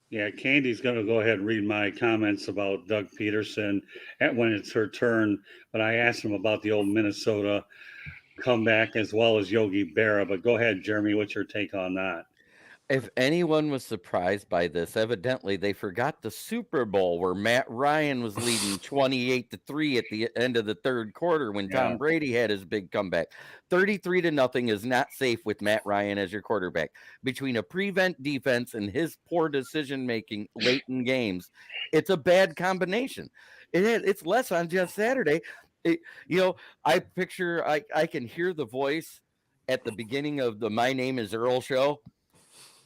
Yeah, Candy's going to go ahead and read my comments about Doug Peterson when it's her turn. But I asked him about the old Minnesota comeback as well as Yogi Berra. But go ahead, Jeremy. What's your take on that? If anyone was surprised by this, evidently they forgot the Super Bowl where Matt Ryan was leading 28-3 at the end of the third quarter when Tom Brady had his big comeback. 33-0 is not safe with Matt Ryan as your quarterback. Between a prevent defense and his poor decision-making late in games, it's a bad combination. It's less on just Saturday. I picture, I can hear the voice at the beginning of the My Name is Earl show.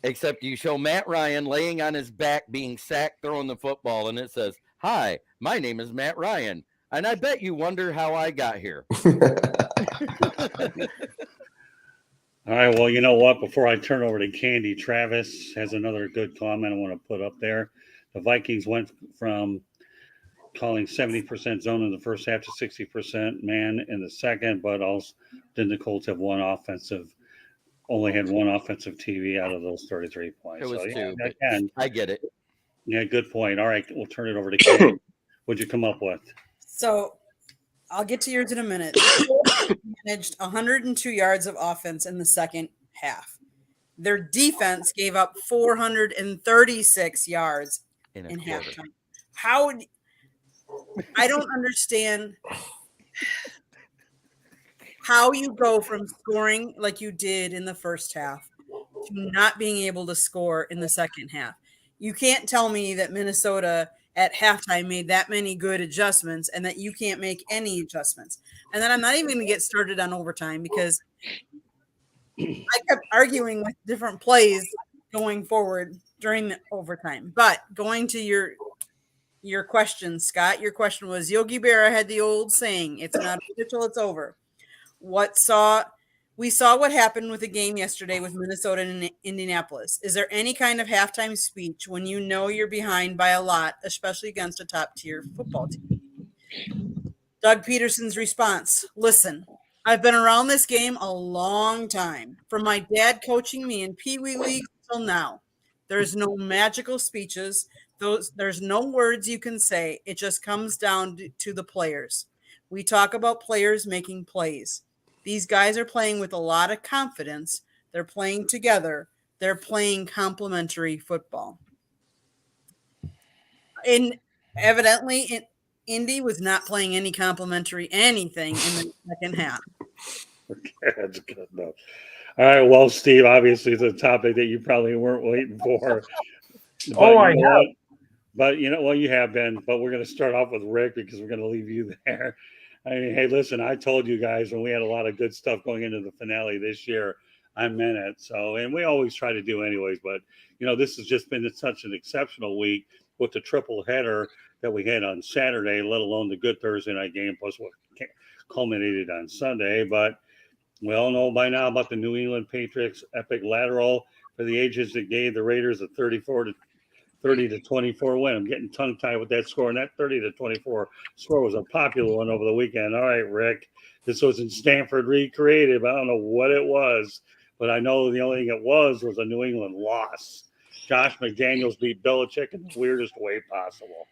Except you show Matt Ryan laying on his back, being sacked, throwing the football, and it says, "Hi, my name is Matt Ryan, and I bet you wonder how I got here." All right, well, you know what? Before I turn over to Candy, Travis has another good comment I want to put up there. The Vikings went from calling 70% zone in the first half to 60% man in the second, but also didn't the Colts have only had one offensive TV out of those 33 points. It was two, but I get it. Yeah, good point. All right, we'll turn it over to Kate. What'd you come up with? So I'll get to yours in a minute. Managed 102 yards of offense in the second half. Their defense gave up 436 yards in halftime. I don't understand how you go from scoring like you did in the first half to not being able to score in the second half. You can't tell me that Minnesota at halftime made that many good adjustments and that you can't make any adjustments. And then I'm not even going to get started on overtime because I kept arguing with different plays going forward during the overtime. But going to your question, Scott, your question was Yogi Berra had the old saying, "It's not over till it's over." We saw what happened with the game yesterday with Minnesota and Indianapolis. Is there any kind of halftime speech when you know you're behind by a lot, especially against a top-tier football team? Doug Peterson's response: "Listen, I've been around this game a long time, from my dad coaching me in Pee Wee League till now. There's no magical speeches. There's no words you can say. It just comes down to the players. We talk about players making plays. These guys are playing with a lot of confidence. They're playing together. They're playing complementary football." And evidently, Indy was not playing any complimentary anything in the second half. Okay, that's good enough. All right, well, Steve, obviously it's a topic that you probably weren't waiting for. I have. But you have been. But we're going to start off with Rick because we're going to leave you there. I mean, hey, listen, I told you guys when we had a lot of good stuff going into the finale this year, I meant it. So, and we always try to do anyways, but this has just been such an exceptional week with the triple header that we had on Saturday, let alone the good Thursday night game, plus what culminated on Sunday. But we all know by now about the New England Patriots epic lateral for the ages that gave the Raiders a 30-24 win. I'm getting tongue-tied with that score, and that 30-24 score was a popular one over the weekend. All right, Rick, this was in Stanford recreated, but I don't know what it was, but I know the only thing it was a New England loss. Josh McDaniels beat Belichick in the weirdest way possible.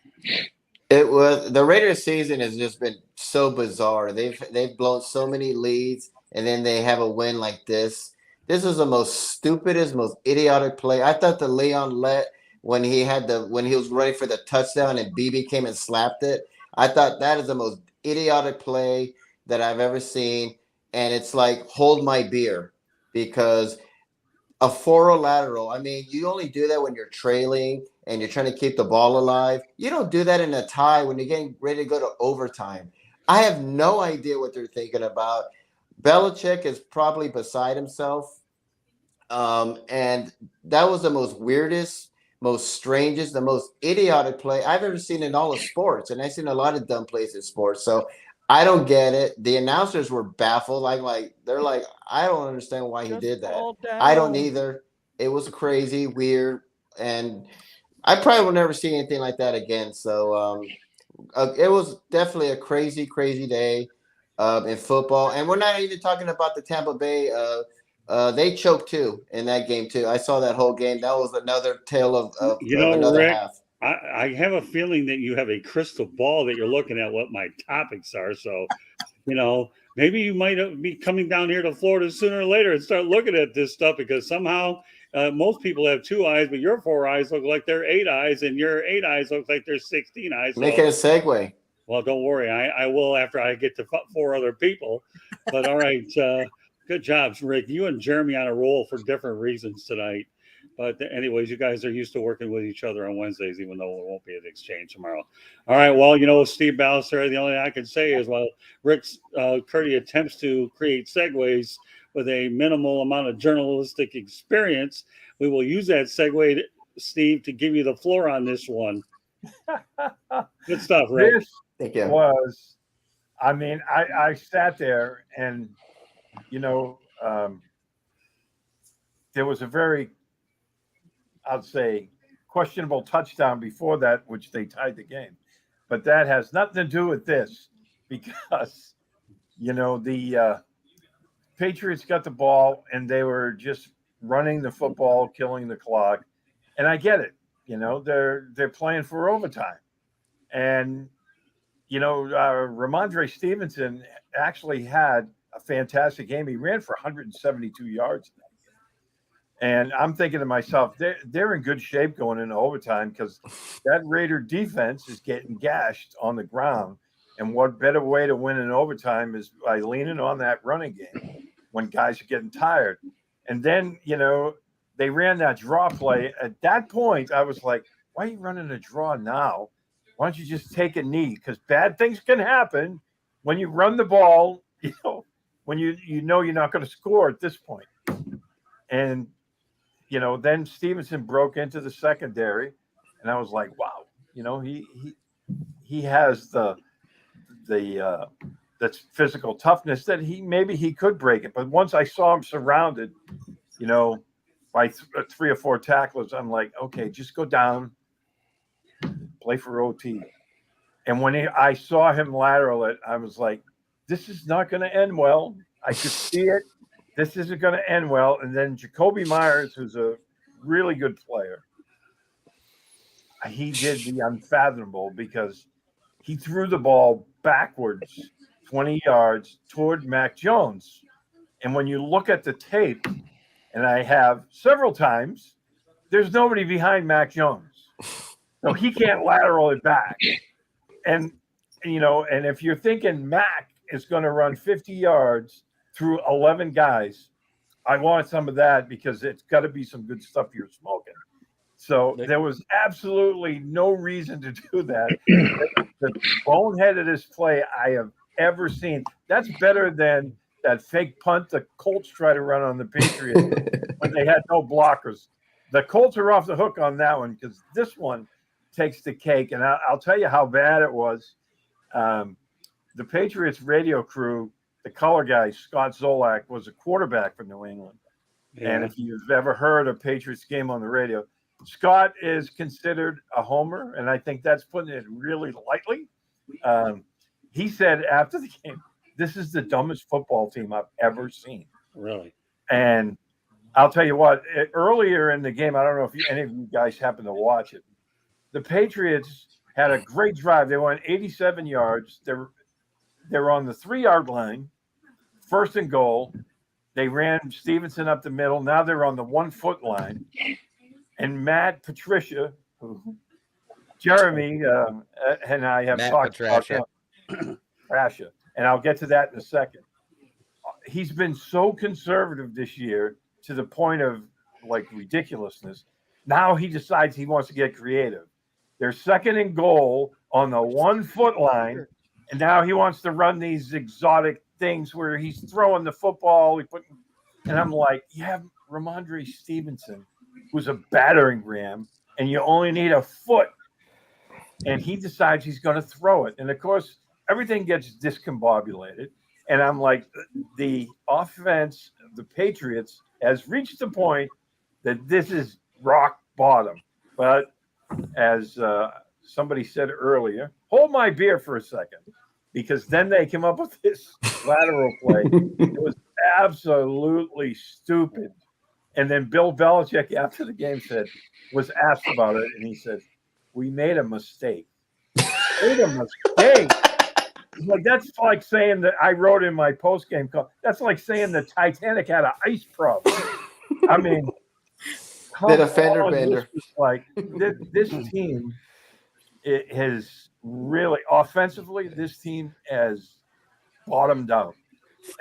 It was the Raiders season has just been so bizarre. They've blown so many leads, and then they have a win like this. This is the most stupidest, most idiotic play. I thought the Leon Lett when he was ready for the touchdown and BB came and slapped it. I thought that is the most idiotic play that I've ever seen. And it's like, hold my beer, because a 4-0 lateral, I mean, you only do that when you're trailing and you're trying to keep the ball alive. You don't do that in a tie when you're getting ready to go to overtime. I have no idea what they're thinking about. Belichick is probably beside himself. And that was the most weirdest, most strangest, the most idiotic play I've ever seen in all of sports. And I've seen a lot of dumb plays in sports. So I don't get it. The announcers were baffled. They're like, I don't understand why he did that. I don't either. It was crazy, weird, and I probably will never see anything like that again. So it was definitely a crazy, crazy day in football. And we're not even talking about the Tampa Bay. They choked too in that game too. I saw that whole game. That was another tale of another Rick, half. I have a feeling that you have a crystal ball that you're looking at what my topics are. So, maybe you might be coming down here to Florida sooner or later and start looking at this stuff, because somehow most people have 2 eyes, but your 4 eyes look like they're 8 eyes, and your 8 eyes look like they're 16 eyes. Make it a segue. Well, don't worry. I will after I get to 4 other people. But all right. Good job, Rick. You and Jeremy on a roll for different reasons tonight. But anyways, you guys are used to working with each other on Wednesdays, even though there won't be an exchange tomorrow. All right. Well, Steve Ballister, the only thing I can say is, while Rick Curdy attempts to create segues with a minimal amount of journalistic experience, we will use that segue, Steve, to give you the floor on this one. Good stuff, Rick. This was, I sat there and, there was a very, I'd say, questionable touchdown before that, which they tied the game. But that has nothing to do with this, because, the Patriots got the ball and they were just running the football, killing the clock. And I get it. They're playing for overtime. And, Ramondre Stevenson actually had a fantastic game. He ran for 172 yards. And I'm thinking to myself, they're in good shape going into overtime, because that Raider defense is getting gashed on the ground. And what better way to win in overtime is by leaning on that running game when guys are getting tired. And then, they ran that draw play. At that point, I was like, why are you running a draw now? Why don't you just take a knee? Because bad things can happen when you run the ball, when you're not going to score at this point. And then Stevenson broke into the secondary, and I was like, wow, he has that's physical toughness that he could break it. But once I saw him surrounded, by 3 or 4 tacklers, I'm like, okay, just go down, play for OT. And when I saw him lateral it, I was like, this is not going to end well. I could see it. This isn't going to end well. And then Jacoby Myers, who's a really good player, he did the unfathomable, because he threw the ball backwards 20 yards toward Mac Jones. And when you look at the tape, and I have several times, there's nobody behind Mac Jones. So he can't lateral it back. And if you're thinking Mac is going to run 50 yards through 11 guys, I want some of that, because it's got to be some good stuff you're smoking. So there was absolutely no reason to do that. The boneheadedest play I have ever seen. That's better than that fake punt the Colts try to run on the Patriots when they had no blockers. The Colts are off the hook on that one, because this one takes the cake. And I'll tell you how bad it was. The Patriots radio crew, the color guy, Scott Zolak, was a quarterback for New England. Yeah. And if you've ever heard a Patriots game on the radio, Scott is considered a homer, and I think that's putting it really lightly. He said after the game, this is the dumbest football team I've ever seen. Really? And I'll tell you what, earlier in the game, I don't know if any of you guys happen to watch it, the Patriots had a great drive. They went 87 yards. They're on the 3-yard line, 1st and goal. They ran Stevenson up the middle. Now they're on the 1-foot line. And Matt Patricia, Jeremy and I have talked about Patricia, and I'll get to that in a second. he's been so conservative this year to the point of like ridiculousness. Now he decides he wants to get creative. They're second and goal on the 1 foot line, and now he wants to run these exotic things where he's throwing the football. And I'm like, you have Ramondre Stevenson, who's a battering ram, and you only need a foot. And he decides he's going to throw it. And of course, everything gets discombobulated. And I'm like, the offense, the Patriots, has reached the point that this is rock bottom. But as somebody said earlier, hold my beer for a second, because then they came up with this lateral play. It was absolutely stupid. And then Bill Belichick, after the game, was asked about it, and he said, "We made a mistake." Made a mistake. Like, that's like saying that I wrote in my post-game call. That's like saying the Titanic had an ice problem. I mean, Did a fender bender. Like this team, it has really offensively. This team has bottomed out.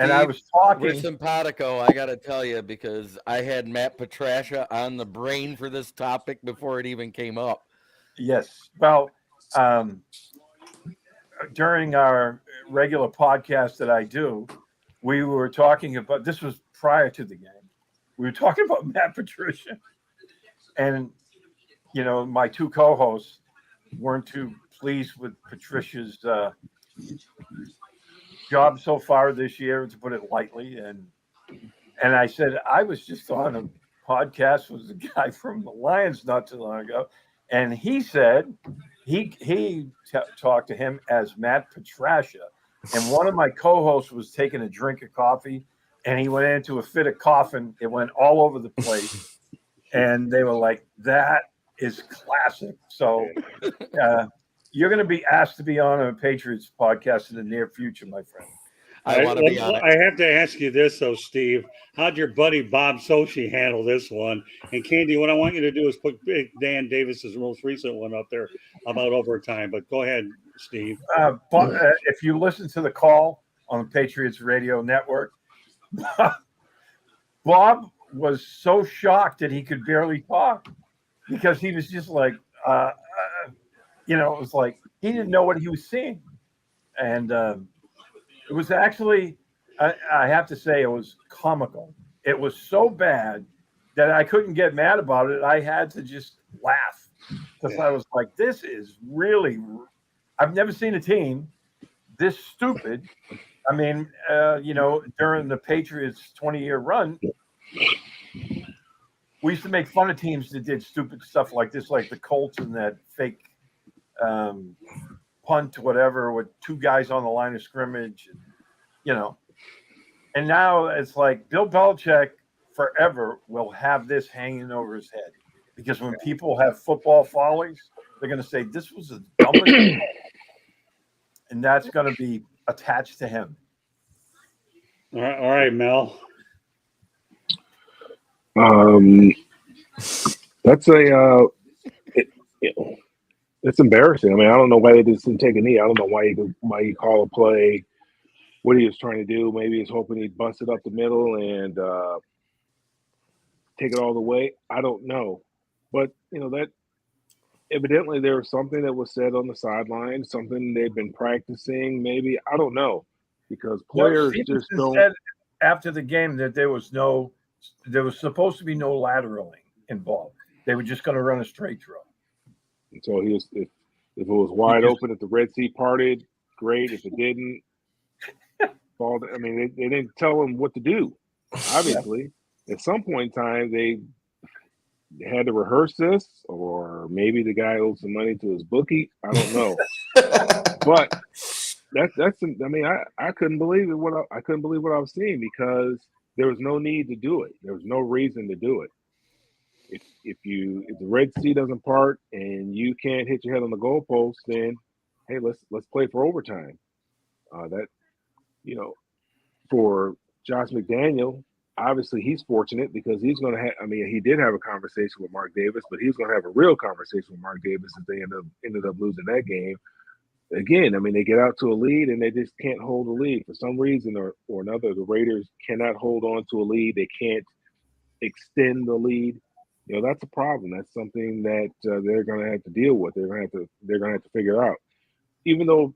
And I was talking. We're simpatico, I got to tell you, because I had Matt Patricia on the brain for this topic before it even came up. Yes. Well, during our regular podcast that I do, we were talking about, this was prior to the game. We were talking about Matt Patricia. And, you know, my two co-hosts weren't too pleased with Patricia's job so far this year, to put it lightly. And I said, I was just on a podcast with a guy from the Lions not too long ago. And he said he talked to him as Matt Patricia. And one of my co-hosts was taking a drink of coffee, and he went into a fit of coughing. It went all over the place. And they were like, that is classic. So you're going to be asked to be on a Patriots podcast in the near future, my friend. I want to be on it. I have to ask you this, though, Steve. How'd your buddy Bob Sochi handle this one? And Candy, what I want you to do is put Dan Davis's most recent one up there about overtime. But go ahead, Steve. If you listen to the call on the Patriots Radio Network, Bob was so shocked that he could barely talk, because he was just like, it was like he didn't know what he was seeing. And it was actually, I have to say, it was comical. It was so bad that I couldn't get mad about it. I had to just laugh, because I was like, this is really, I've never seen a team this stupid. I mean, during the Patriots' 20-year run, we used to make fun of teams that did stupid stuff like this, like the Colts and that fake punt, whatever, with two guys on the line of scrimmage, and now it's like Bill Belichick forever will have this hanging over his head, because when people have football follies, they're going to say this was the dumbest, and that's going to be attached to him. All right, Mel. That's it's embarrassing. I mean, I don't know why they didn't take a knee. I don't know why he called a play, what he was trying to do. Maybe he's hoping he'd bust it up the middle and take it all the way. I don't know. But, that evidently there was something that was said on the sideline, something they've been practicing, maybe. I don't know, because players just don't. Said after the game that there was supposed to be no lateraling involved. They were just going to run a straight throw. And so if it was wide open, if the Red Sea parted, great. If it didn't, they didn't tell him what to do. Obviously, at some point in time, they had to rehearse this, or maybe the guy owed some money to his bookie. I don't know. But that's. I mean, I couldn't believe it. I couldn't believe what I was seeing, because there was no need to do it. There was no reason to do it. If the Red Sea doesn't part and you can't hit your head on the goalpost, then hey, let's play for overtime. For Josh McDaniel, obviously he's fortunate, because he's going to have. I mean, he did have a conversation with Mark Davis, but he's going to have a real conversation with Mark Davis if they ended up losing that game. again, I mean, they get out to a lead and they just can't hold a lead for some reason or another. The Raiders cannot hold on to a lead. They can't extend the lead. That's a problem. That's something that they're going to have to deal with. They're going to have to figure out. Even though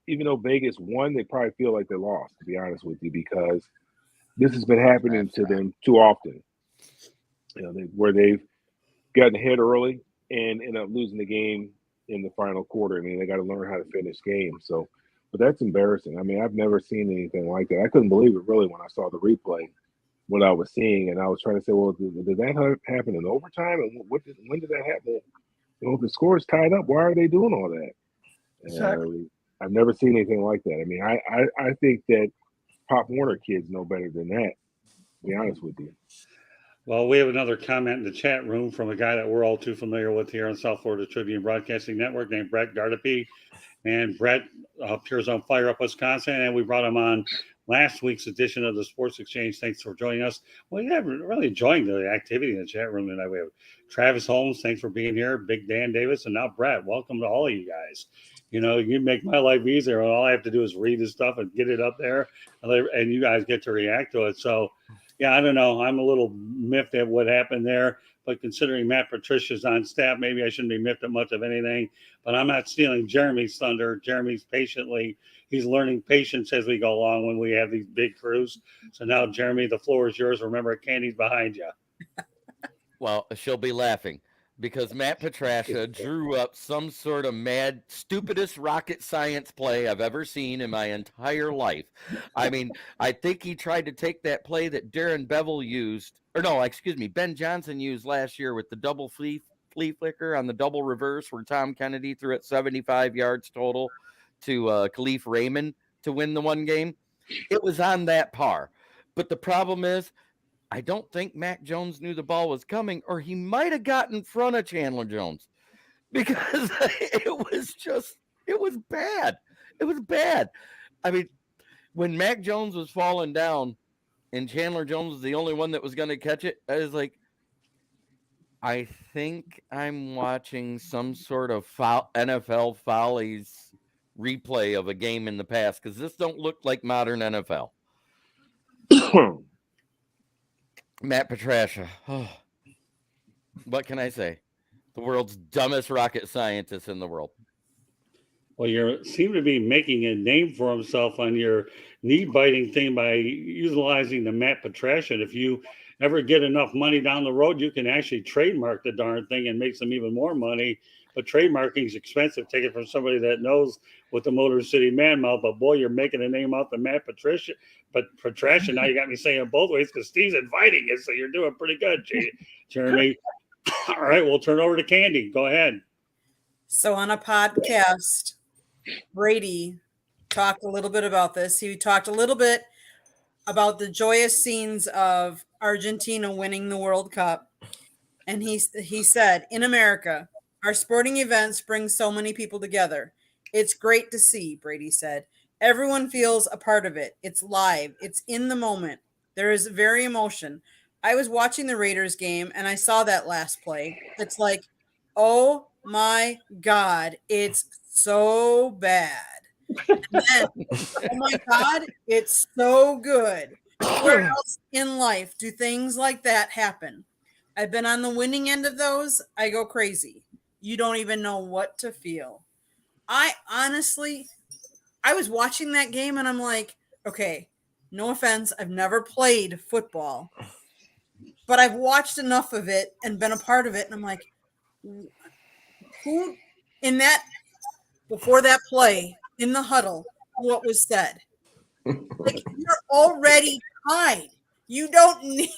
Vegas won, they probably feel like they lost, to be honest with you, because this has been happening to them too often. Where they've gotten ahead early and end up losing the game in the final quarter. I mean, they got to learn how to finish games. So, but that's embarrassing. I mean, I've never seen anything like that. I couldn't believe it really when I saw the replay, what I was seeing, and I was trying to say, well, did that happen in overtime? And when did that happen? If the score is tied up, why are they doing all that? Exactly. I've never seen anything like that. I mean, I think that Pop Warner kids know better than that, to be honest with you. Well, we have another comment in the chat room from a guy that we're all too familiar with here on South Florida Tribune Broadcasting Network named Brett Gardepy. And Brett appears on Fire Up Wisconsin, and we brought him on last week's edition of the Sports Exchange. Thanks for joining us. Well, yeah, really enjoying the activity in the chat room tonight. We have Travis Holmes, thanks for being here, Big Dan Davis, and now Brett. Welcome to all of you guys. You make my life easier. All I have to do is read this stuff and get it up there, and you guys get to react to it. So, yeah, I don't know. I'm a little miffed at what happened there. But considering Matt Patricia's on staff, maybe I shouldn't be miffed at much of anything. But I'm not stealing Jeremy's thunder. Jeremy's he's learning patience as we go along when we have these big crews. So now, Jeremy, the floor is yours. Remember, Candy's behind you. Well, she'll be laughing because Matt Patricia drew up some sort of mad, stupidest rocket science play I've ever seen in my entire life. I mean, I think he tried to take that play that Ben Johnson used last year with the double flea flicker on the double reverse where Tom Kennedy threw it 75 yards total to Khalif Raymond to win the one game. It was on that par. But the problem is, I don't think Mac Jones knew the ball was coming, or he might have got in front of Chandler Jones because it was bad. It was bad. I mean, when Mac Jones was falling down and Chandler Jones was the only one that was going to catch it, I was like, I think I'm watching some sort of NFL Follies replay of a game in the past because this don't look like modern NFL. Matt Patricia. Oh, what can I say? The world's dumbest rocket scientist in the world. Well, you seem to be making a name for himself on your knee-biting thing by utilizing the Matt Patricia. If you ever get enough money down the road, you can actually trademark the darn thing and make some even more money. But trademarking is expensive. Take it from somebody that knows what the Motor City Man mouth. But boy, you're making a name out the Matt Patricia. But Patricia, now you got me saying it both ways because Steve's inviting you, so you're doing pretty good, Jeremy. All right, we'll turn over to Candy. Go ahead. So on a podcast, Brady talked a little bit about this. He talked a little bit about the joyous scenes of Argentina winning the World Cup. And he said, in America, our sporting events bring so many people together. It's great to see, Brady said. Everyone feels a part of it. It's live. It's in the moment. There is very emotion. I was watching the Raiders game and I saw that last play. It's like, oh my God, it's so bad. And then, oh my God, it's so good. Where else in life do things like that happen? I've been on the winning end of those. I go crazy. You don't even know what to feel. I was watching that game and I'm like, okay, no offense, I've never played football, but I've watched enough of it and been a part of it. And I'm like, who in that, before that play in the huddle, what was said? Like, you're already tied. You don't need,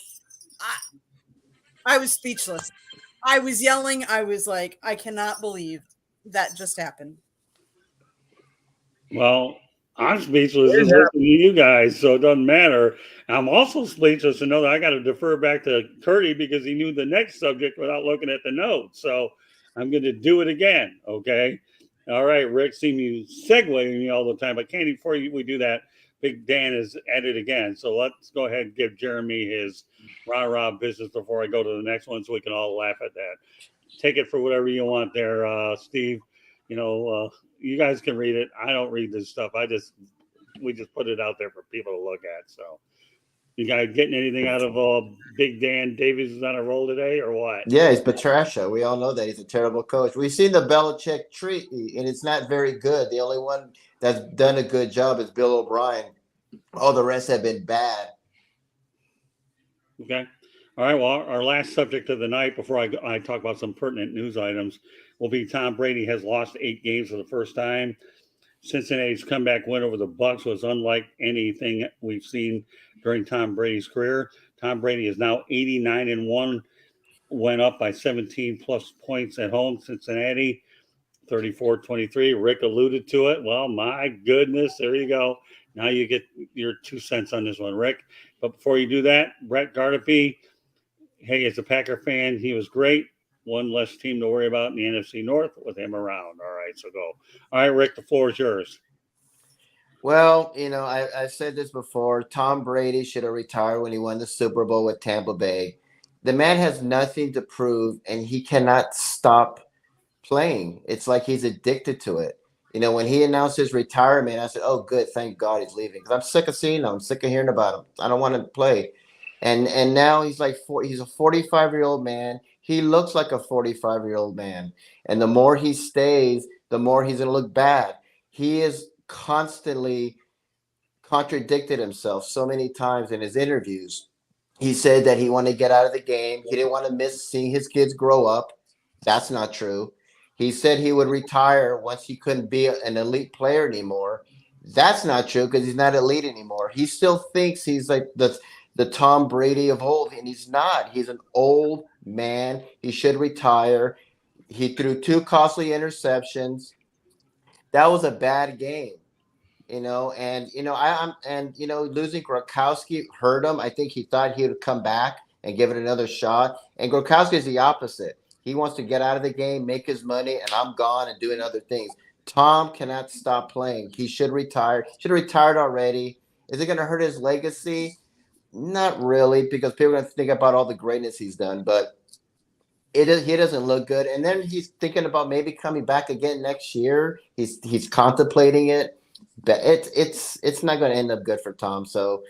I was speechless. I was yelling. I was like, I cannot believe that just happened. Well, I'm speechless just listening to you guys, so it doesn't matter. I'm also speechless to know that I got to defer back to Curdy because he knew the next subject without looking at the notes. So I'm going to do it again, okay? All right, Rick, see me segueing me all the time, but Candy, before we do that, Big Dan is at it again. So let's go ahead and give Jeremy his rah-rah business before I go to the next one so we can all laugh at that. Take it for whatever you want there, Steve. You guys can read it. I don't read this stuff. We just put it out there for people to look at. So, you guys getting anything out of Big Dan Davies is on a roll today, or what? Yeah, he's Patricia. We all know that he's a terrible coach. We've seen the Belichick tree, and it's not very good. The only one that's done a good job is Bill O'Brien. All the rest have been bad. Okay. All right. Well, our last subject of the night before I talk about some pertinent news items will be Tom Brady has lost 8 games for the first time. Cincinnati's comeback win over the Bucks was unlike anything we've seen during Tom Brady's career. Tom Brady is now 89-1, went up by 17 plus points at home. Cincinnati 34-23. Rick alluded to it. Well, my goodness, there you go. Now you get your 2 cents on this one, Rick. But before you do that, Brett Gardepy, hey, as a Packer fan, he was great. One less team to worry about in the NFC North with him around. All right, so go. All right, Rick, the floor is yours. Well, I've said this before. Tom Brady should have retired when he won the Super Bowl with Tampa Bay. The man has nothing to prove, and he cannot stop playing. It's like he's addicted to it. When he announced his retirement, I said, oh, good, thank God he's leaving. Because I'm sick of seeing him. I'm sick of hearing about him. I don't want to play. And now he's he's a 45-year-old man. He looks like a 45-year-old man. And the more he stays, the more he's going to look bad. He is constantly contradicted himself so many times in his interviews. He said that he wanted to get out of the game. He didn't want to miss seeing his kids grow up. That's not true. He said he would retire once he couldn't be an elite player anymore. That's not true because he's not elite anymore. He still thinks he's like the Tom Brady of old, and he's not. He's an old man. He should retire. He threw 2 costly interceptions. That was a bad game. Losing Gronkowski hurt him. I think he thought he would come back and give it another shot. And Gronkowski is the opposite. He wants to get out of the game, make his money, and I'm gone and doing other things. Tom cannot stop playing. He should retire. Should have retired already. Is it going to hurt his legacy? Not really, because people are going to think about all the greatness he's done, but he doesn't look good. And then he's thinking about maybe coming back again next year. He's contemplating it. But it's not going to end up good for Tom. So,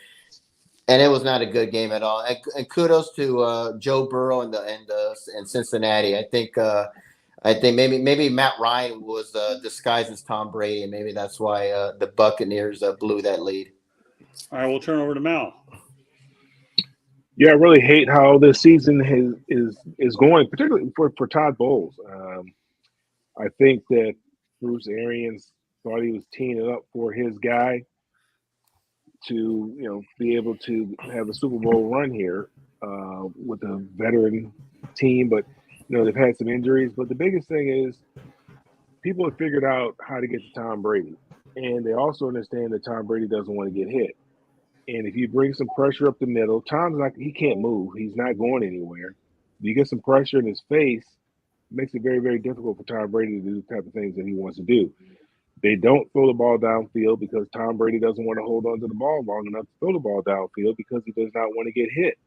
and it was not a good game at all. And kudos to Joe Burrow and Cincinnati. I think maybe Matt Ryan was disguised as Tom Brady, and maybe that's why the Buccaneers blew that lead. All right, we'll turn over to Mel. Yeah, I really hate how this season is going, particularly for Todd Bowles. I think that Bruce Arians thought he was teeing it up for his guy to, be able to have a Super Bowl run here with a veteran team. But, they've had some injuries. But the biggest thing is people have figured out how to get to Tom Brady. And they also understand that Tom Brady doesn't want to get hit. And if you bring some pressure up the middle, he can't move. He's not going anywhere. If you get some pressure in his face, it makes it very, very difficult for Tom Brady to do the type of things that he wants to do. They don't throw the ball downfield because Tom Brady doesn't want to hold on to the ball long enough to throw the ball downfield because he does not want to get hit.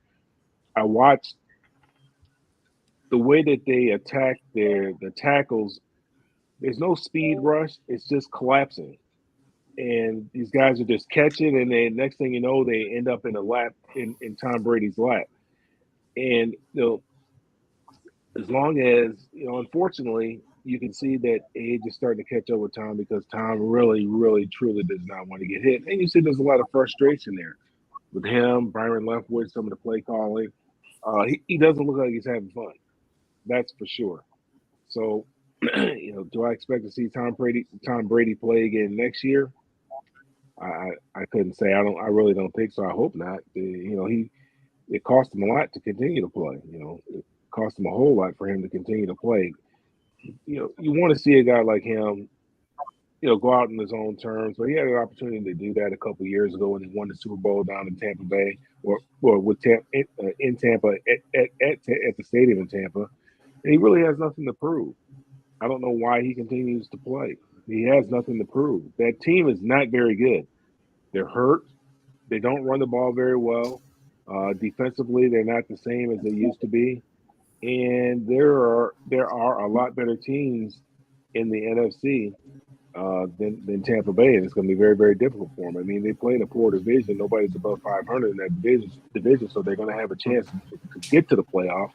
I watched the way that they attack the tackles. There's no speed rush. It's just collapsing. And these guys are just catching, and then next thing you know, they end up in a lap in Tom Brady's lap. And as long as unfortunately, you can see that age is starting to catch up with Tom because Tom really, really, truly does not want to get hit. And you see, there's a lot of frustration there with him, Byron Leftwich, some of the play calling. He doesn't look like he's having fun. That's for sure. So, do I expect to see Tom Brady play again next year? I couldn't say. I really don't think so. I hope not. It cost him a lot to continue to play. It cost him a whole lot for him to continue to play. You want to see a guy like him, go out on his own terms. But he had an opportunity to do that a couple of years ago when he won the Super Bowl down in Tampa Bay, or with in Tampa at the stadium in Tampa, and he really has nothing to prove. I don't know why he continues to play. He has nothing to prove. That team is not very good. They're hurt. They don't run the ball very well. Defensively, they're not the same as they used to be. And there are a lot better teams in the NFC than Tampa Bay, and it's going to be very, very difficult for them. I mean, they play in a poor division. Nobody's above 500 in that division, so they're going to have a chance to get to the playoffs.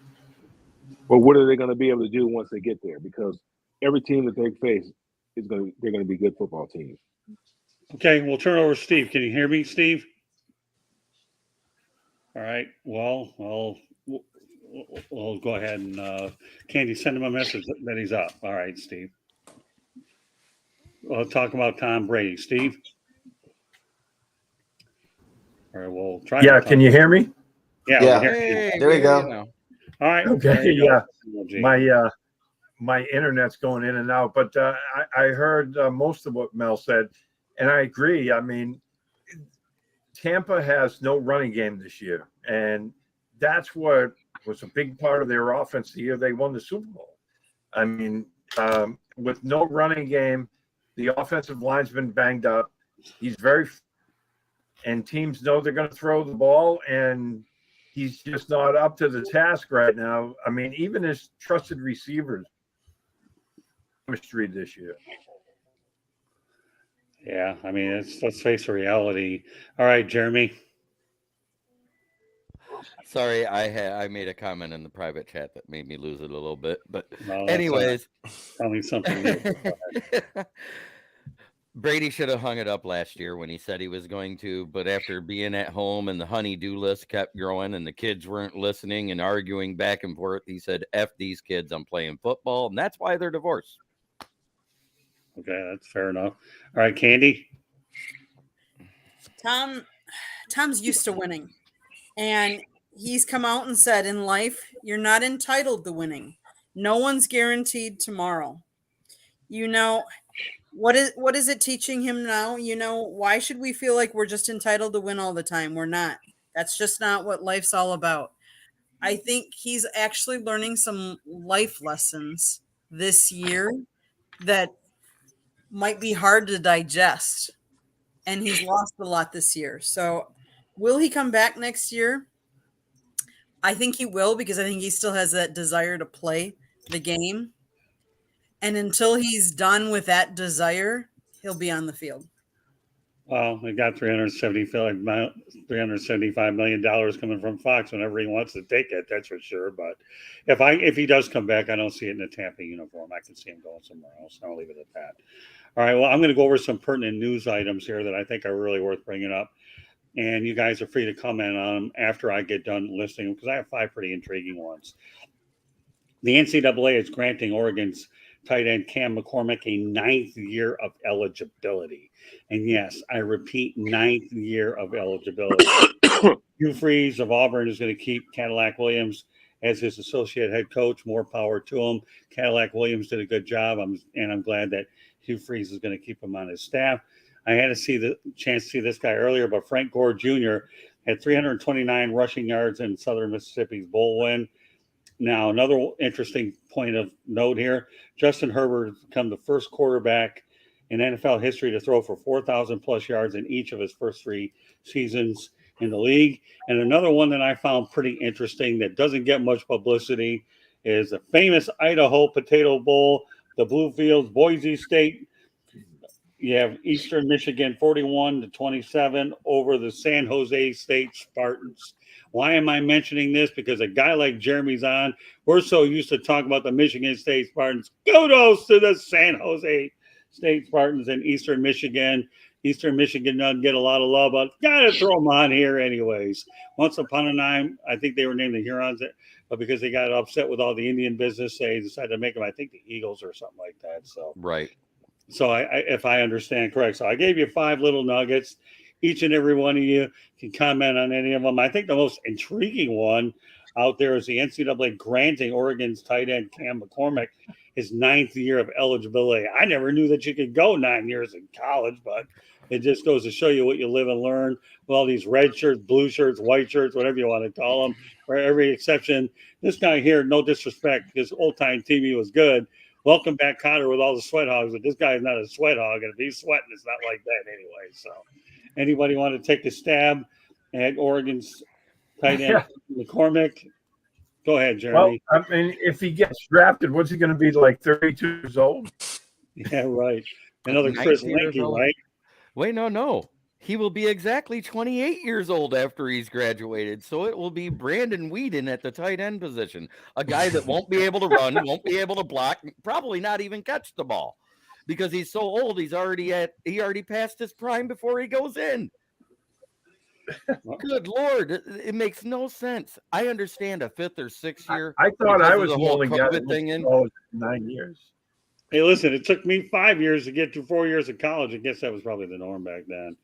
But what are they going to be able to do once they get there? Because every team that they face they're going to be good football teams. Okay, we'll turn over to Steve. Can you hear me, Steve? All right. Well, we'll go ahead and Candy, send him a message that he's up. All right, Steve. We'll talk about Tom Brady. Steve? All right, we'll try. Yeah, can you hear me? Yeah, Yeah. we hear you. There we go. All right. Okay, yeah. My internet's going in and out, but I heard most of what Mel said, and I agree. I mean, Tampa has no running game this year, and that's what was a big part of their offense the year they won the Super Bowl. I mean, with no running game, the offensive line's been banged up. And teams know they're going to throw the ball, and he's just not up to the task right now. I mean, even his trusted receivers chemistry this year. Yeah, I mean, let's face the reality. All right, Jeremy. Sorry, I made a comment in the private chat that made me lose it a little bit. But No, that's anyways, tell me something new. Brady should have hung it up last year when he said he was going to, but after being at home and the honey-do list kept growing and the kids weren't listening and arguing back and forth, he said, F these kids, I'm playing football, and that's why they're divorced. Okay, that's fair enough. All right, Candy. Tom's used to winning, and he's come out and said, in life, you're not entitled to winning. No one's guaranteed tomorrow. You know, what is it teaching him now? You know, why should we feel like we're just entitled to win all the time? We're not. That's just not what life's all about. I think he's actually learning some life lessons this year that might be hard to digest. And he's lost a lot this year. So will he come back next year? I think he will, because I think he still has that desire to play the game. And until he's done with that desire, he'll be on the field. Well, we got $375 million coming from Fox whenever he wants to take it. That's for sure. But if he does come back, I don't see it in a Tampa uniform. I can see him going somewhere else. I'll leave it at that. All right. Well, I'm going to go over some pertinent news items here that I think are really worth bringing up, and you guys are free to comment on them after I get done listing them, because I have 5 pretty intriguing ones. The NCAA is granting Oregon's tight end Cam McCormick a 9th year of eligibility. And yes, I repeat, 9th year of eligibility. Hugh Freeze of Auburn is going to keep Cadillac Williams as his associate head coach. More power to him. Cadillac Williams did a good job, and I'm glad that Hugh Freeze is going to keep him on his staff. I had to see the chance to see this guy earlier, but Frank Gore Jr. had 329 rushing yards in Southern Mississippi's bowl win. Now, another interesting point of note here, Justin Herbert has become the first quarterback in NFL history to throw for 4,000 plus yards in each of his first 3 seasons in the league. And another one that I found pretty interesting that doesn't get much publicity is the famous Idaho Potato Bowl, the Bluefields, Boise State. You have Eastern Michigan 41-27 over the San Jose State Spartans. Why am I mentioning this? Because a guy like Jeremy's on. We're so used to talking about the Michigan State Spartans. Kudos to the San Jose State Spartans in Eastern Michigan. Eastern Michigan doesn't get a lot of love, but got to throw them on here anyways. Once upon a time, I think they were named the Hurons, but because they got upset with all the Indian business, they decided to make them, I think, the Eagles or something like that. So right. So if I understand correct. So I gave you 5 little nuggets. Each and every one of you can comment on any of them. I think the most intriguing one out there is the NCAA granting Oregon's tight end Cam McCormick his 9th year of eligibility. I never knew that you could go 9 years in college, but it just goes to show you what you live and learn with all these red shirts, blue shirts, white shirts, whatever you want to call them, for every exception. This guy here, no disrespect, because old-time TV was good. Welcome back, Cotter, with all the sweat hogs, but this guy is not a sweat hog, and if he's sweating, it's not like that anyway. So anybody want to take a stab at Oregon's tight end, McCormick? Go ahead, Jeremy. Well, I mean, if he gets drafted, what's he going to be, like 32 years old? Yeah, right. Another Chris 90 years Linky, old. right? Wait, no. He will be exactly 28 years old after he's graduated. So it will be Brandon Whedon at the tight end position, a guy that won't be able to run, won't be able to block, probably not even catch the ball because he's so old. He already passed his prime before he goes in. Good Lord. It makes no sense. I understand a 5th or 6th year. I thought I because of was the the whole only guy COVID thing in. 9 years. Hey, listen, it took me 5 years to get through 4 years of college. I guess that was probably the norm back then.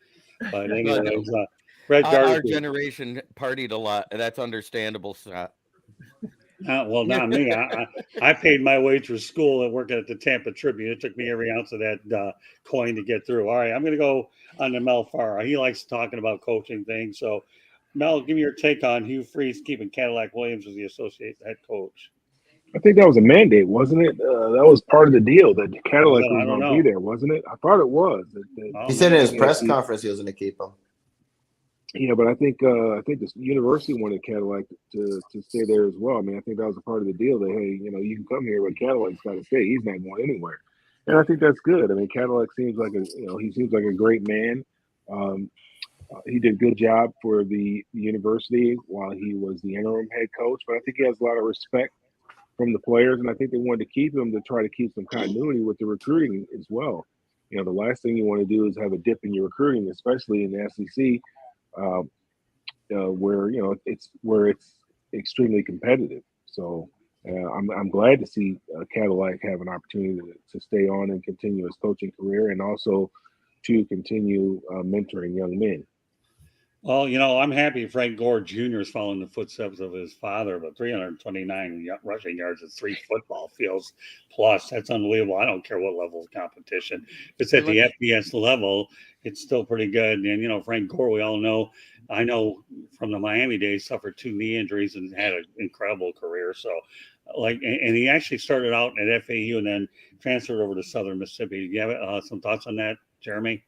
But anyways, Brett Our Gardner. generation partied a lot. That's understandable, Scott. Well, not me. I paid my way through school and working at the Tampa Tribune. It took me every ounce of that coin to get through. All right, I'm going to go on to Mel Farah. He likes talking about coaching things. So, Mel, give me your take on Hugh Freeze keeping Cadillac Williams as the associate head coach. I think that was a mandate, wasn't it? That was part of the deal that Cadillac I was don't going to be know. there, wasn't it? I thought it was. He said in his press conference he was going to keep him. Yeah, but I think the university wanted Cadillac to stay there as well. I mean, I think that was a part of the deal that, hey, you can come here, but Cadillac's got to stay. He's not going anywhere, and I think that's good. I mean, Cadillac seems like he seems like a great man. He did a good job for the university while he was the interim head coach, but I think he has a lot of respect from the players, and I think they wanted to keep him to try to keep some continuity with the recruiting as well. The last thing you want to do is have a dip in your recruiting, especially in the SEC. Where it's extremely competitive. So I'm glad to see Cadillac have an opportunity to stay on and continue his coaching career, and also to continue mentoring young men. Well, I'm happy Frank Gore Jr. is following the footsteps of his father, but 329 rushing yards at 3 football fields plus. That's unbelievable. I don't care what level of competition. If it's at the FBS level, it's still pretty good. And, Frank Gore, we all know, I know from the Miami days, suffered 2 knee injuries and had an incredible career. So, and he actually started out at FAU and then transferred over to Southern Mississippi. Do you have some thoughts on that, Jeremy?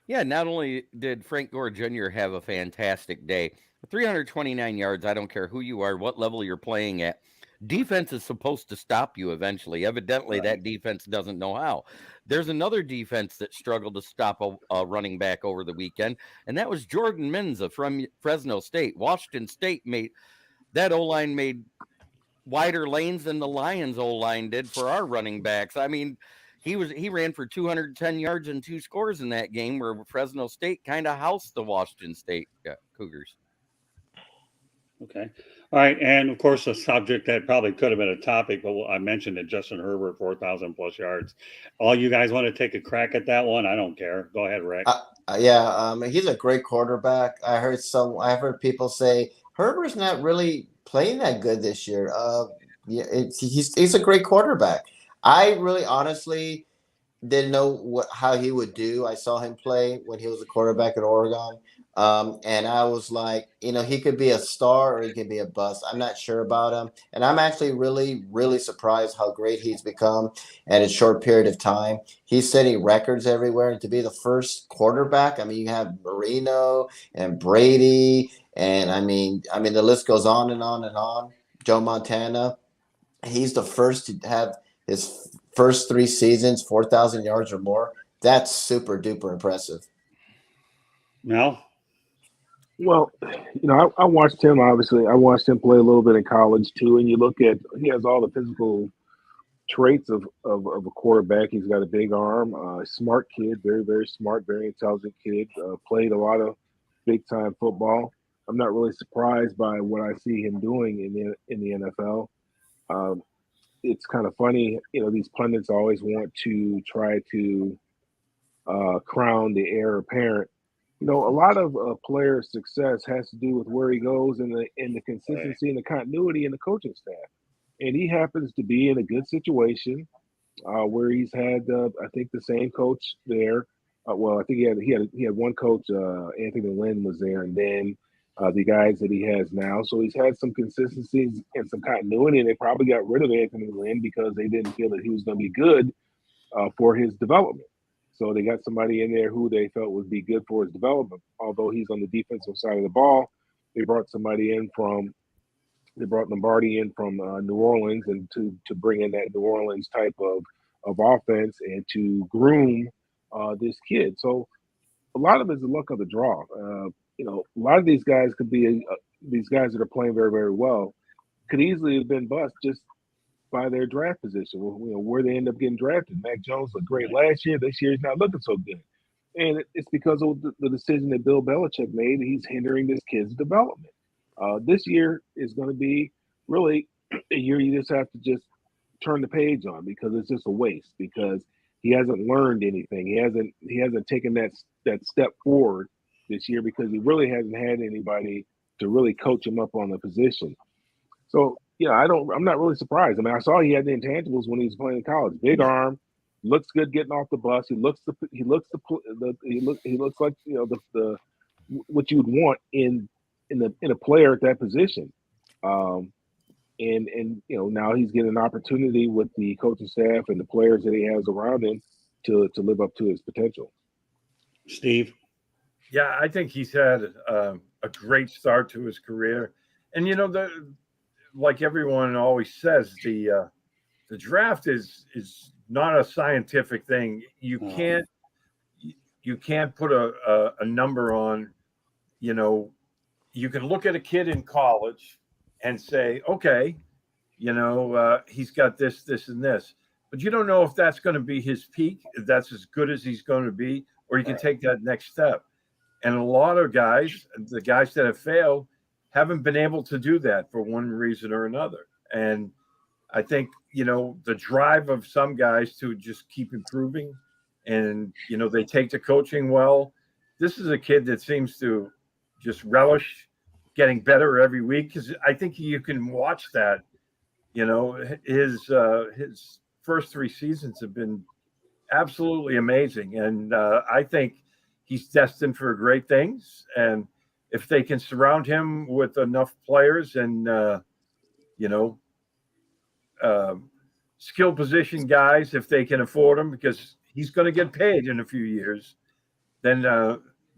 Yeah, not only did Frank Gore Jr. have a fantastic day, 329 yards, I don't care who you are, what level you're playing at. Defense is supposed to stop you eventually. Evidently, that defense doesn't know how. There's another defense that struggled to stop a running back over the weekend, and that was Jordan Menza from Fresno State. Washington State that O-line made wider lanes than the Lions O-line did for our running backs. I mean, he ran for 210 yards and 2 scores in that game where Fresno State kind of housed the Washington State Cougars. Okay. All right. And of course, a subject that probably could have been a topic, but I mentioned it, Justin Herbert, 4,000 plus yards. All you guys want to take a crack at that one? I don't care. Go ahead, Rick. He's a great quarterback. I've heard people say Herbert's not really playing that good this year. He's a great quarterback. I really honestly didn't know how he would do. I saw him play when he was a quarterback at Oregon. And I was like, he could be a star or he could be a bust. I'm not sure about him. And I'm actually really, really surprised how great he's become at a short period of time. He's setting records everywhere. And to be the first quarterback, you have Marino and Brady. And I mean, the list goes on and on and on. Joe Montana. He's the first to have his first 3 seasons, 4,000 yards or more. That's super duper impressive. Mel? Well, I watched him, obviously. I watched him play a little bit in college too. And you look at, he has all the physical traits of a quarterback. He's got a big arm, smart kid, very, very smart, very intelligent kid, played a lot of big time football. I'm not really surprised by what I see him doing in the NFL. It's kind of funny, these pundits always want to try to crown the heir apparent. A lot of a player's success has to do with where he goes and the consistency and the continuity in the coaching staff. And he happens to be in a good situation where he's had, I think, the same coach there. I think he had one coach, Anthony Lynn was there, and then the guys that he has now. So he's had some consistencies and some continuity, and they probably got rid of Anthony Lynn because they didn't feel that he was going to be good for his development. So they got somebody in there who they felt would be good for his development. Although he's on the defensive side of the ball, they brought Lombardi in from New Orleans, and to bring in that New Orleans type of of offense and to groom this kid. So a lot of it is the luck of the draw. A lot of these guys could be these guys that are playing very, very well could easily have been bust just by their draft position, where they end up getting drafted. Mac Jones looked great last year. This year he's not looking so good. And it's because of the decision that Bill Belichick made. He's hindering this kid's development. This year is going to be really a year you just have to just turn the page on, because it's just a waste, because he hasn't learned anything. He hasn't taken that step forward this year, because he really hasn't had anybody to really coach him up on the position. So I'm not really surprised. I mean, I saw he had the intangibles when he was playing in college. Big arm, looks good getting off the bus. He looks like the what you would want in a player at that position. And now he's getting an opportunity with the coaching staff and the players that he has around him to live up to his potential. Steve? Yeah, I think he's had a great start to his career. And, like everyone always says, the draft is not a scientific thing. You can't put a number on, you can look at a kid in college and say, okay, he's got this, and this. But you don't know if that's going to be his peak, if that's as good as he's going to be, or he can take that next step. And a lot of guys, the guys that have failed, haven't been able to do that for one reason or another. And I think, the drive of some guys to just keep improving and, they take to coaching well. This is a kid that seems to just relish getting better every week, because I think you can watch that. His first 3 seasons have been absolutely amazing. And I think he's destined for great things. And if they can surround him with enough players and, skill position guys, if they can afford him, because he's going to get paid in a few years, then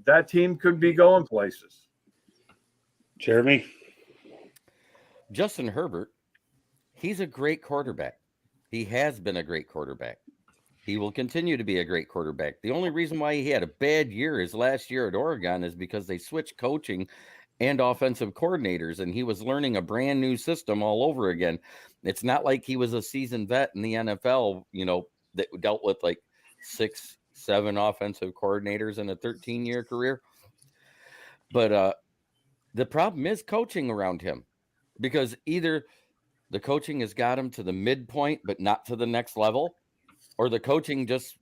that team could be going places. Jeremy? Justin Herbert, he's a great quarterback. He has been a great quarterback. He will continue to be a great quarterback. The only reason why he had a bad year his last year at Oregon is because they switched coaching and offensive coordinators, and he was learning a brand new system all over again. It's not like he was a seasoned vet in the NFL, that dealt with like 6, 7 offensive coordinators in a 13-year career. But the problem is coaching around him, because either the coaching has got him to the midpoint, but not to the next level, or the coaching just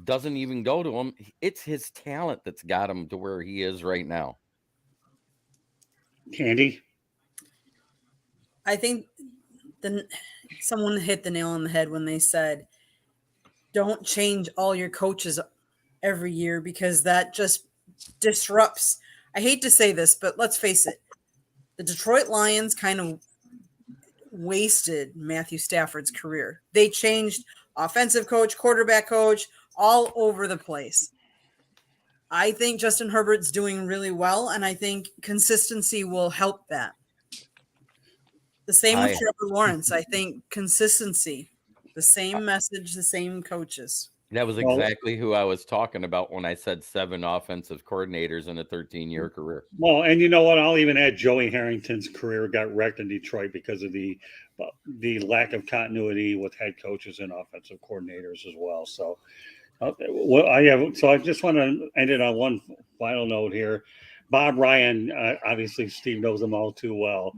doesn't even go to him. It's his talent that's got him to where he is right now. Candy? I think someone hit the nail on the head when they said, don't change all your coaches every year, because that just disrupts. I hate to say this, but let's face it. The Detroit Lions kind of wasted Matthew Stafford's career. They changed offensive coach, quarterback coach, all over the place. I think Justin Herbert's doing really well, and I think consistency will help that. The same with Trevor Lawrence. I think consistency, the same message, the same coaches. That was exactly who I was talking about when I said 7 offensive coordinators in a 13-year career. Well, and you know what? I'll even add Joey Harrington's career got wrecked in Detroit because of the lack of continuity with head coaches and offensive coordinators as well. So, I just want to end it on one final note here. Bob Ryan, obviously Steve knows him all too well,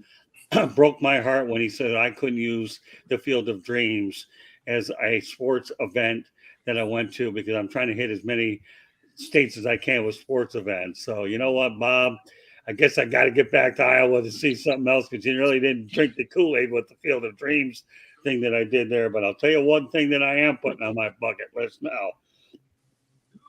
broke my heart when he said I couldn't use the Field of Dreams as a sports event that I went to, because I'm trying to hit as many states as I can with sports events. So you know what, Bob? I guess I got to get back to Iowa to see something else, because you really didn't drink the Kool-Aid with the Field of Dreams thing that I did there. But I'll tell you one thing that I am putting on my bucket list now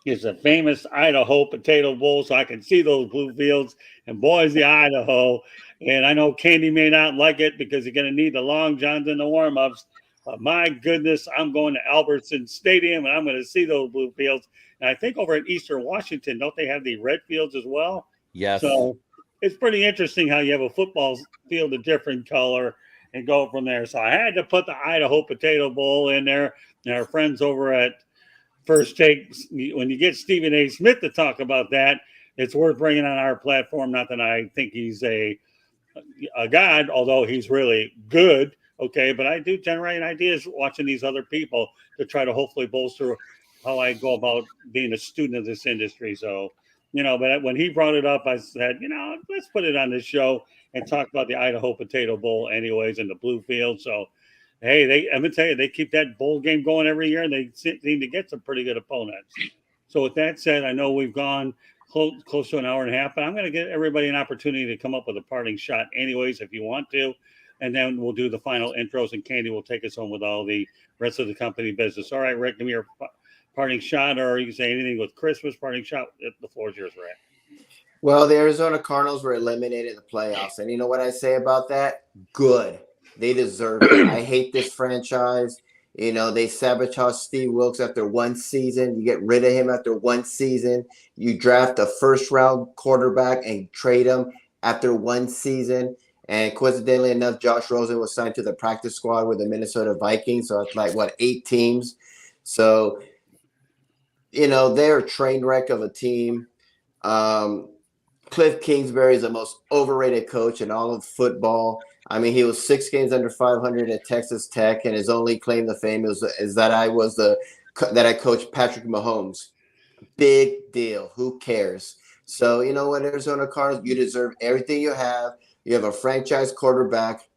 is a famous Idaho Potato Bowl, so I can see those blue fields in Boise, Idaho. And I know Candy may not like it because you're going to need the long johns and the warm-ups. But my goodness, I'm going to Albertson Stadium, and I'm going to see those blue fields. And I think over in Eastern Washington, don't they have the red fields as well? Yes. So it's pretty interesting how you have a football field a different color and go from there. So I had to put the Idaho Potato Bowl in there. And our friends over at First Take, when you get Stephen A. Smith to talk about that, it's worth bringing on our platform. Not that I think he's a god, although he's really good. Okay, but I do generate ideas watching these other people to try to hopefully bolster how I go about being a student of this industry. So, but when he brought it up, I said, let's put it on this show and talk about the Idaho Potato Bowl, anyways, in the blue field. So, hey, I'm gonna tell you, they keep that bowl game going every year, and they seem to get some pretty good opponents. So, with that said, I know we've gone close to an hour and a half, but I'm going to give everybody an opportunity to come up with a parting shot anyways, if you want to, and then we'll do the final intros, and Candy will take us home with all the rest of the company business. All right, Rick, give me your parting shot, or you can say anything with Christmas parting shot. The floor is yours, Rick. Well, the Arizona Cardinals were eliminated in the playoffs, and you know what I say about that? Good. They deserve it. I hate this franchise. They sabotage Steve Wilkes after one season. You get rid of him after one season. You draft a first-round quarterback and trade him after one season. And coincidentally enough, Josh Rosen was signed to the practice squad with the Minnesota Vikings. So it's like, 8 teams? So, they're a train wreck of a team. Cliff Kingsbury is the most overrated coach in all of football. I mean, he was 6 games under 500 at Texas Tech, and his only claim to fame is that I coached Patrick Mahomes. Big deal. Who cares? So, you know what, Arizona Cardinals, you deserve everything you have. You have a franchise quarterback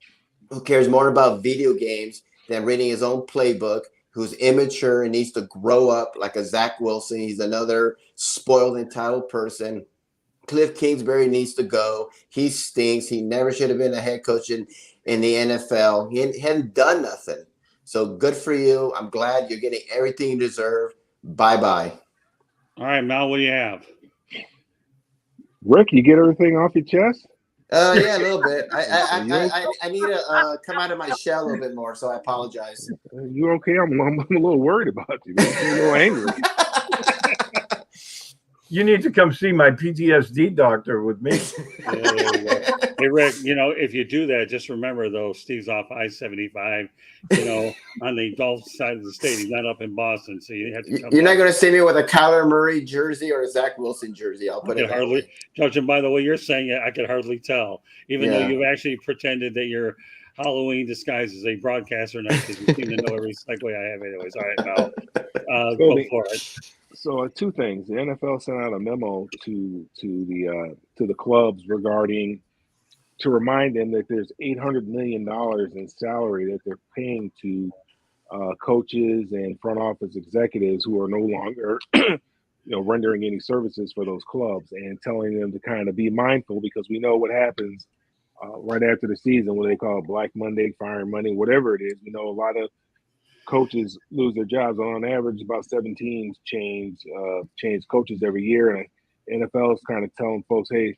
who cares more about video games than reading his own playbook, who's immature and needs to grow up like a Zach Wilson. He's another spoiled, entitled person. Cliff Kingsbury needs to go. He stinks. He never should have been a head coach in the NFL. He hadn't done nothing. So good for you. I'm glad you're getting everything you deserve. Bye-bye. All right, Mel, what do you have? Rick, you get everything off your chest? Yeah, a little bit. I need to come out of my shell a little bit more, so I apologize. You okay? I'm a little worried about you. I'm a little angry. You need to come see my PTSD doctor with me. Hey, Rick, if you do that, just remember, though, Steve's off I-75, on the Gulf side of the state. He's not up in Boston, so you have to come You're not going to see me with a Kyler Murray jersey or a Zach Wilson jersey. I'll put it that way. Judging by the way you're saying it, I could hardly tell, even though you've actually pretended that your Halloween disguise is a broadcaster night, because you seem to know every segue I have anyways. All right, Mel, go for it. So 2 things. The NFL sent out a memo to the clubs to remind them that there's $800 million in salary that they're paying to coaches and front office executives who are no longer rendering any services for those clubs, and telling them to kind of be mindful, because we know what happens right after the season, what they call Black Monday, Fire Monday, whatever it is. We know a lot of coaches lose their jobs. On average, about 7 teams change coaches every year, and NFL is kind of telling folks, hey,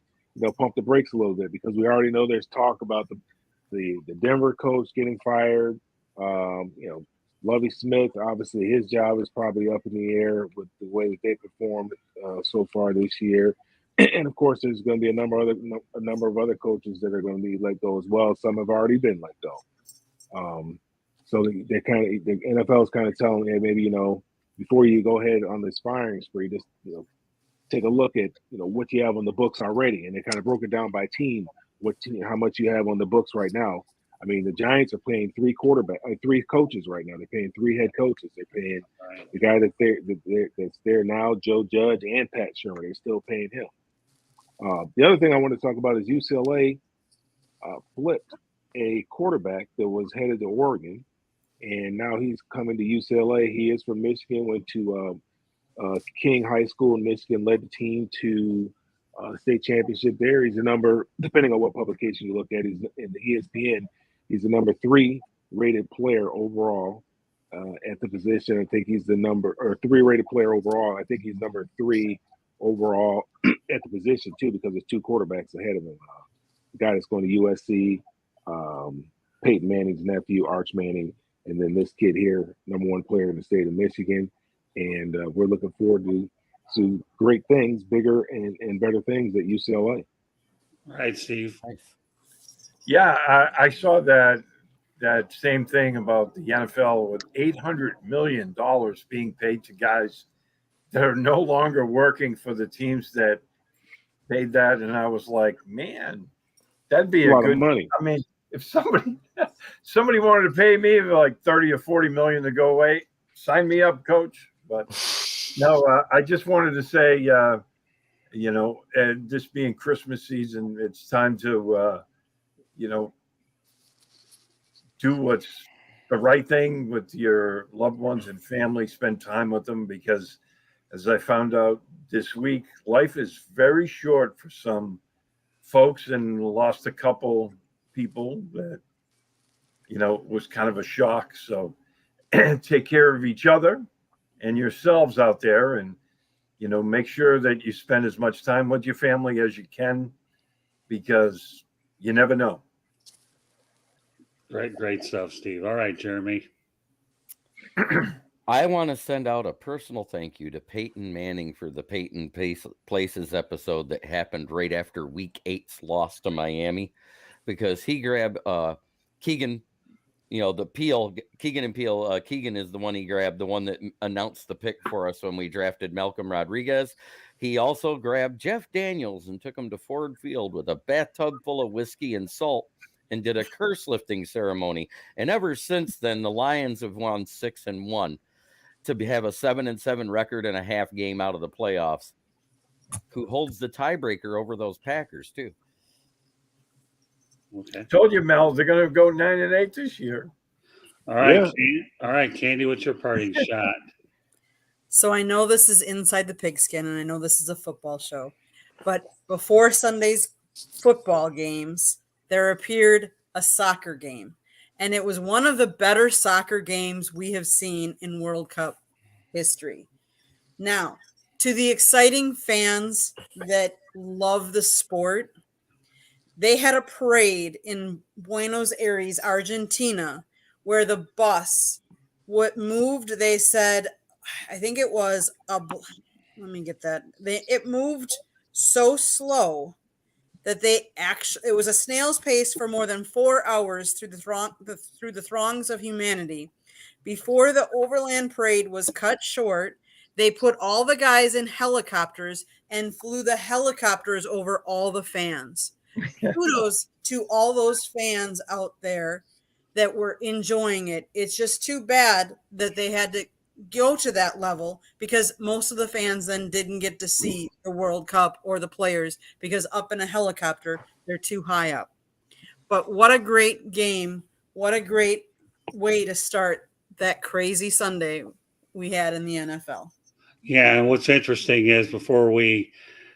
pump the brakes a little bit, because we already know there's talk about the Denver coach getting fired. Lovie Smith, obviously his job is probably up in the air with the way that they performed so far this year. And of course, there's going to be a number of other coaches that are going to be let go as well. Some have already been let go. So the NFL is kind of telling, hey, maybe before you go ahead on this firing spree, just take a look at what you have on the books already, and they kind of broke it down by team, how much you have on the books right now. I mean, the Giants are paying 3 coaches right now. They're paying 3 head coaches. They're paying the guy that's there now, Joe Judge, and Pat Shermer. They're still paying him. The other thing I want to talk about is UCLA flipped a quarterback that was headed to Oregon, and now he's coming to UCLA. He is from Michigan, went to King High School in Michigan, led the team to state championship there. He's the number, depending on what publication you look at, he's in the ESPN. He's the number 3 rated player overall at the position. I think he's the 3 rated player overall. I think he's number 3 overall at the position too, because there's 2 quarterbacks ahead of him. The guy that's going to USC, Peyton Manning's nephew, Arch Manning, and then this kid here, number 1 player in the state of Michigan. And we're looking forward to great things, bigger and better things at UCLA. All right, Steve. Yeah, I saw that that same thing about the NFL with $800 million being paid to guys that are no longer working for the teams that paid that. And I was like, man, that'd be A a lot of good, money. I mean, if somebody wanted to pay me like 30 or 40 million to go away, sign me up, coach. But no, I just wanted to say, this being Christmas season, it's time to, do what's the right thing with your loved ones and family, spend time with them, because as I found out this week, life is very short for some folks, and lost a couple people that, was kind of a shock. So take care of each other and yourselves out there, and, make sure that you spend as much time with your family as you can, because you never know. Great stuff, Steve. All right, Jeremy. I want to send out a personal thank you to Peyton Manning for the Peyton Places episode that happened right after Week 8's loss to Miami, because he grabbed Keegan, Keegan and Peele. Keegan is the one he grabbed, the one that announced the pick for us when we drafted Malcolm Rodriguez. He also grabbed Jeff Daniels and took him to Ford Field with a bathtub full of whiskey and salt, and did a curse lifting ceremony. And ever since then, the Lions have won 6-1 to have a 7-7 record and a half game out of the playoffs. Who holds the tiebreaker over those Packers too? Okay. Told you, Mel, they're going to go 9-8 this year. All right. Yeah. All right, Candy, what's your parting shot? So I know this is Inside the Pigskin, and I know this is a football show, but before Sunday's football games, there appeared a soccer game, and it was one of the better soccer games we have seen in World Cup history. Now, to the exciting fans that love the sport, they had a parade in Buenos Aires, Argentina, where the bus, what moved, they said, I think it was let me get that. It moved so slow that it was a snail's pace for more than 4 hours through the throngs of humanity. Before the overland parade was cut short, they put all the guys in helicopters and flew the helicopters over all the fans. Kudos to all those fans out there that were enjoying it. It's just too bad that they had to go to that level, because most of the fans then didn't get to see the World Cup or the players, because up in a helicopter, they're too high up. But what a great game. What a great way to start that crazy Sunday we had in the NFL. Yeah, and what's interesting is before we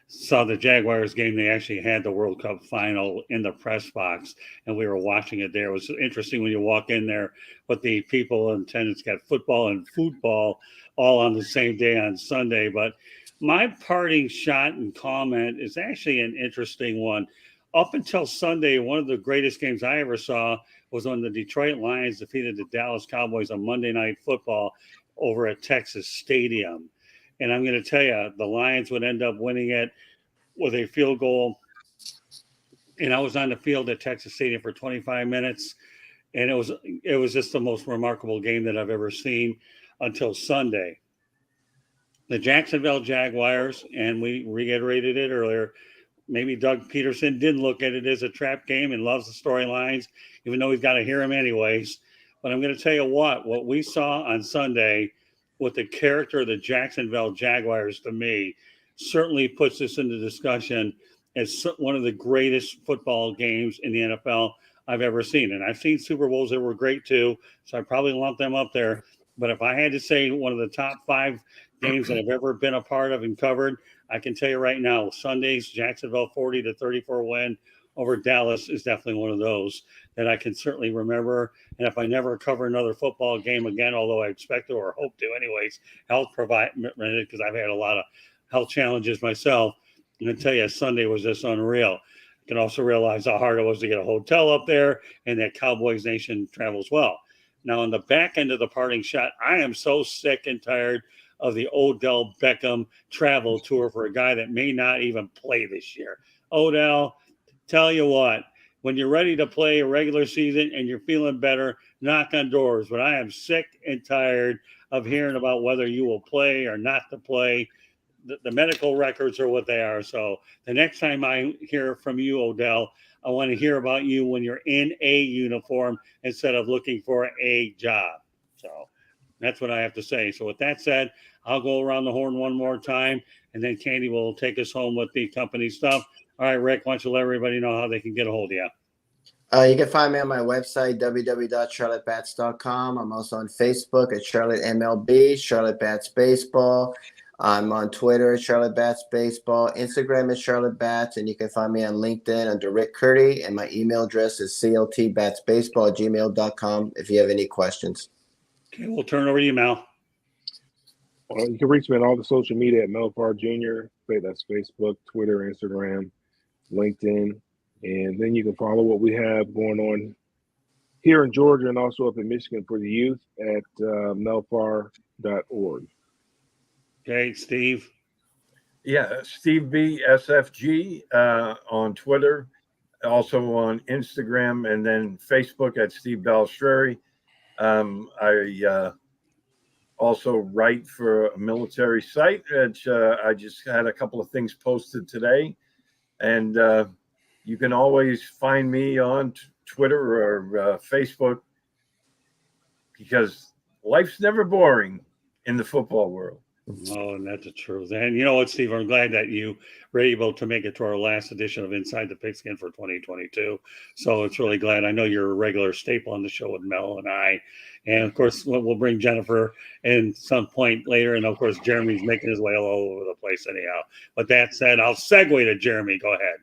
saw the Jaguars game, they actually had the World Cup final in the press box, and we were watching it there. It was interesting when you walk in there, but the people in attendance got football and football all on the same day on Sunday. But my parting shot and comment is actually an interesting one. Up until Sunday, one of the greatest games I ever saw was when the Detroit Lions defeated the Dallas Cowboys on Monday Night Football over at Texas Stadium. And I'm going to tell you, the Lions would end up winning it with a field goal. And I was on the field at Texas Stadium for 25 minutes. And it was just the most remarkable game that I've ever seen until Sunday. The Jacksonville Jaguars, and we reiterated it earlier, maybe Doug Peterson didn't look at it as a trap game and loves the storylines, even though he's got to hear them anyways. But I'm going to tell you what we saw on Sunday with the character of the Jacksonville Jaguars, to me, certainly puts this into discussion as one of the greatest football games in the NFL I've ever seen. And I've seen Super Bowls that were great too, so I probably lump them up there. But if I had to say one of the top 5 games that I've ever been a part of and covered, I can tell you right now, Sunday's Jacksonville 40-34 win over Dallas is definitely one of those that I can certainly remember. And if I never cover another football game again, although I expect to or hope to anyways, health provide, because I've had a lot of health challenges myself, I'm going to tell you, Sunday was just unreal. I can also realize how hard it was to get a hotel up there, and that Cowboys Nation travels well. Now, on the back end of the parting shot, I am so sick and tired of the Odell Beckham travel tour for a guy that may not even play this year. Odell, tell you what, when you're ready to play a regular season and you're feeling better, knock on doors. But I am sick and tired of hearing about whether you will play or not to play. The medical records are what they are. So the next time I hear from you, Odell, I want to hear about you when you're in a uniform instead of looking for a job. So that's what I have to say. So with that said, I'll go around the horn one more time, and then Candy will take us home with the company stuff. All right, Rick, why don't you let everybody know how they can get a hold of you? You can find me on my website, www.charlottebats.com. I'm also on Facebook at Charlotte MLB, Charlotte Bats Baseball. I'm on Twitter at Charlotte Bats Baseball. Instagram is Charlotte Bats, and you can find me on LinkedIn under Rick Curdy. And my email address is cltbatsbaseball@gmail.com if you have any questions. Okay, we'll turn it over to you, Mel. You can reach me on all the social media at Melfar Jr. That's Facebook, Twitter, Instagram, LinkedIn. And then you can follow what we have going on here in Georgia and also up in Michigan for the youth at melfar.org. Okay, Steve. Yeah, Steve B SFG on Twitter, also on Instagram, and then Facebook at Steve Balistreri. I also write for a military site, which I just had a couple of things posted today. And you can always find me on Twitter or Facebook, because life's never boring in the football world. Oh, and that's the truth. And you know what, Steve? I'm glad that you were able to make it to our last edition of Inside the Pigskin for 2022. So it's really glad. I know you're a regular staple on the show with Mel and I. And of course, we'll bring Jennifer in some point later. And of course, Jeremy's making his way all over the place anyhow. But that said, I'll segue to Jeremy. Go ahead.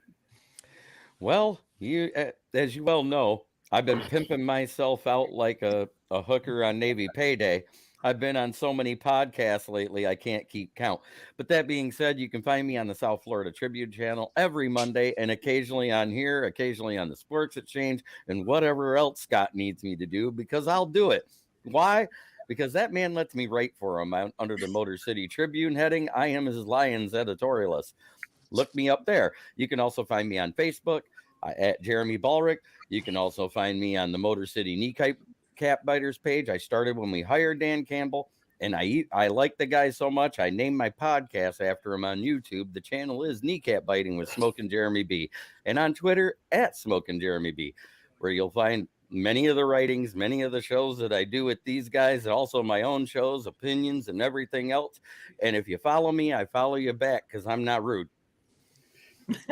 Well, you, as you well know, I've been pimping myself out like a hooker on Navy payday. I've been on so many podcasts lately, I can't keep count. But that being said, you can find me on the South Florida Tribune channel every Monday, and occasionally on here, occasionally on the Sports Exchange, and whatever else Scott needs me to do, because I'll do it. Why? Because that man lets me write for him under the Motor City Tribune heading. I am his Lions editorialist. Look me up there. You can also find me on Facebook at Jeremy Ballrick. You can also find me on the Motor City Kneecap Biters page. I started when we hired Dan Campbell, and I like the guy so much, I named my podcast after him on YouTube. The channel is Kneecap Biting with Smokin' Jeremy B. And on Twitter at Smokin' Jeremy B, where you'll find many of the writings, many of the shows that I do with these guys, and also my own shows, opinions, and everything else. And if you follow me, I follow you back, because I'm not rude.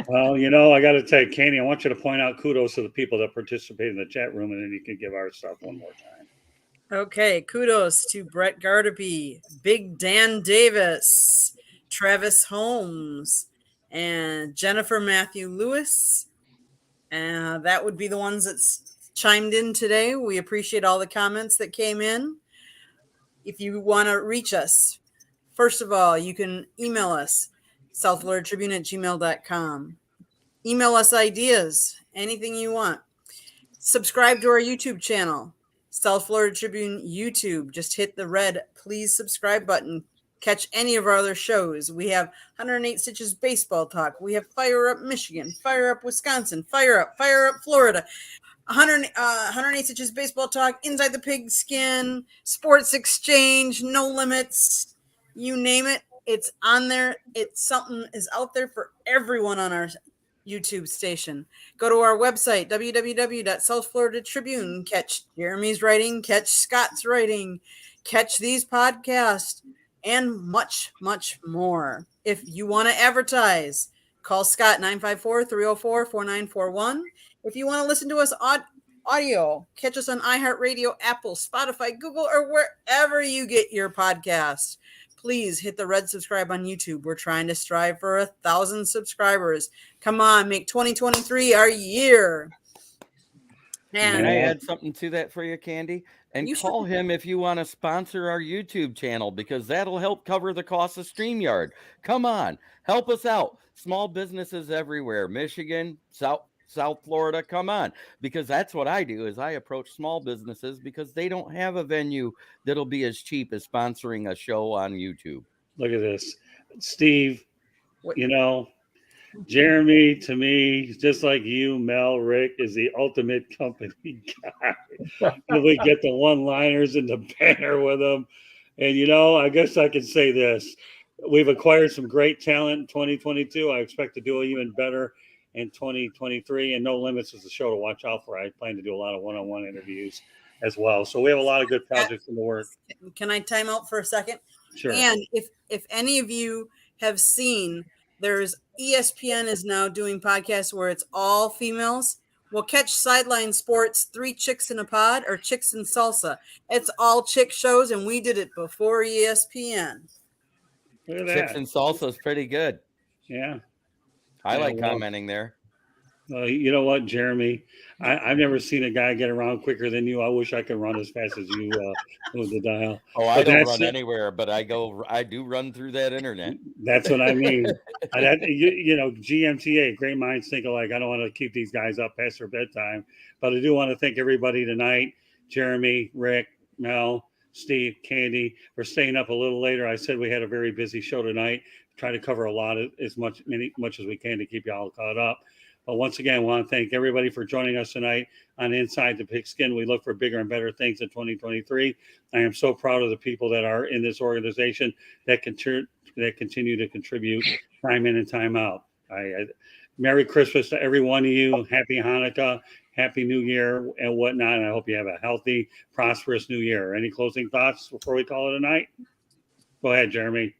Well, you know, I got to tell you, Candy, I want you to point out kudos to the people that participate in the chat room, and then you can give our stuff one more time. Okay, kudos to Brett Gardaby, Big Dan Davis, Travis Holmes, and Jennifer Matthew Lewis. And that would be the ones that chimed in today. We appreciate all the comments that came in. If you want to reach us, first of all, you can email us, southfloridatribune@gmail.com. Email us ideas, anything you want. Subscribe to our YouTube channel, South Florida Tribune YouTube. Just hit the red please subscribe button. Catch any of our other shows. We have 108 Stitches Baseball Talk. We have Fire Up Michigan, Fire Up Wisconsin, Fire Up Florida. 108 Stitches Baseball Talk, Inside the Pigskin, Sports Exchange, No Limits, you name it. It's on there. Something is out there for everyone on our YouTube station. Go to our website, www.South Florida Tribune. Catch Jeremy's writing, catch Scott's writing, catch these podcasts, and much, much more. If you want to advertise, call Scott 954-304-4941. If you want to listen to us audio, catch us on iHeartRadio, Apple, Spotify, Google, or wherever you get your podcasts. Please hit the red subscribe on YouTube. We're trying to strive for 1,000 subscribers. Come on, make 2023 our year. And Can I add something to that for you, Candy? And You call him if you want to sponsor our YouTube channel, because that'll help cover the cost of StreamYard. Come on, help us out. Small businesses everywhere, Michigan, South Florida, come on. Because that's what I do, is I approach small businesses because they don't have a venue that'll be as cheap as sponsoring a show on YouTube. Look at this. Steve, What? you know, Jeremy, to me, just like you, Mel, Rick, is the ultimate company guy. We get the one-liners and the banner with them. And, I guess I can say this. We've acquired some great talent in 2022. I expect to do even better in 2023. And No Limits is the show to watch out for. I plan to do a lot of one-on-one interviews as well. So we have a lot of good projects in the works. Can I time out for a second? Sure. And if any of you have seen, there's ESPN is now doing podcasts where it's all females. We'll catch Sideline Sports, 3 Chicks in a Pod, or Chicks in Salsa. It's all chick shows, and we did it before ESPN. Look at Chicks that. and salsa is pretty good. Yeah. I Yeah, like well, commenting there. You know what, Jeremy? I've never seen a guy get around quicker than you. I wish I could run as fast as you with the dial. Oh, I don't run anywhere, but I do run through that internet. That's what I mean. GMTA, great minds think alike. I don't want to keep these guys up past their bedtime, but I do want to thank everybody tonight. Jeremy, Rick, Mel, Steve, Candy, for staying up a little later. I said we had a very busy show tonight. Try to cover a lot of as much as we can to keep you all caught up. But once again, I want to thank everybody for joining us tonight on Inside the Pigskin. We look for bigger and better things in 2023. I am so proud of the people that are in this organization that continue to contribute time in and time out. Merry Christmas to every one of you. Happy Hanukkah, Happy New Year, and whatnot. And I hope you have a healthy, prosperous New Year. Any closing thoughts before we call it a night? Go ahead, Jeremy.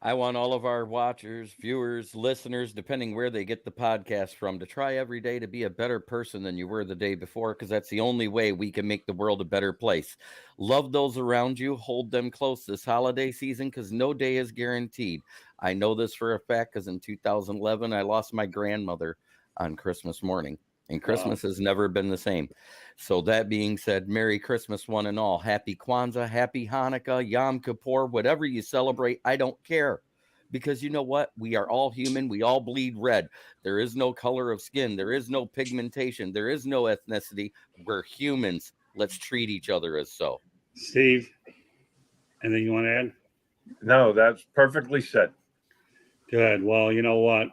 I want all of our watchers, viewers, listeners, depending where they get the podcast from, to try every day to be a better person than you were the day before, because that's the only way we can make the world a better place. Love those around you. Hold them close this holiday season, because no day is guaranteed. I know this for a fact, because in 2011, I lost my grandmother on Christmas morning. And Christmas has never been the same. So that being said, Merry Christmas, one and all. Happy Kwanzaa, Happy Hanukkah, Yom Kippur, whatever you celebrate, I don't care. Because you know what? We are all human. We all bleed red. There is no color of skin. There is no pigmentation. There is no ethnicity. We're humans. Let's treat each other as so. Steve, anything you want to add? No, that's perfectly said. Good. Well, you know what?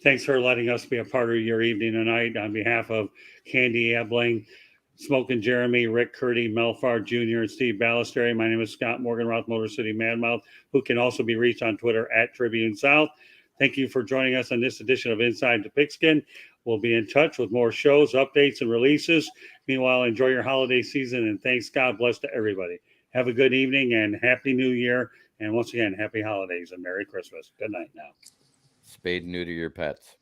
Thanks for letting us be a part of your evening tonight. On behalf of Candy Ebling, Smoking Jeremy, Rick Curdy, Mel Farr Jr., and Steve Ballesteri, my name is Scott Morganroth, Motor City Madmouth, who can also be reached on Twitter at Tribune South. Thank you for joining us on this edition of Inside the Pigskin. We'll be in touch with more shows, updates, and releases. Meanwhile, enjoy your holiday season, and thanks. God bless to everybody. Have a good evening and Happy New Year. And once again, Happy Holidays and Merry Christmas. Good night now. Spade and neuter your pets.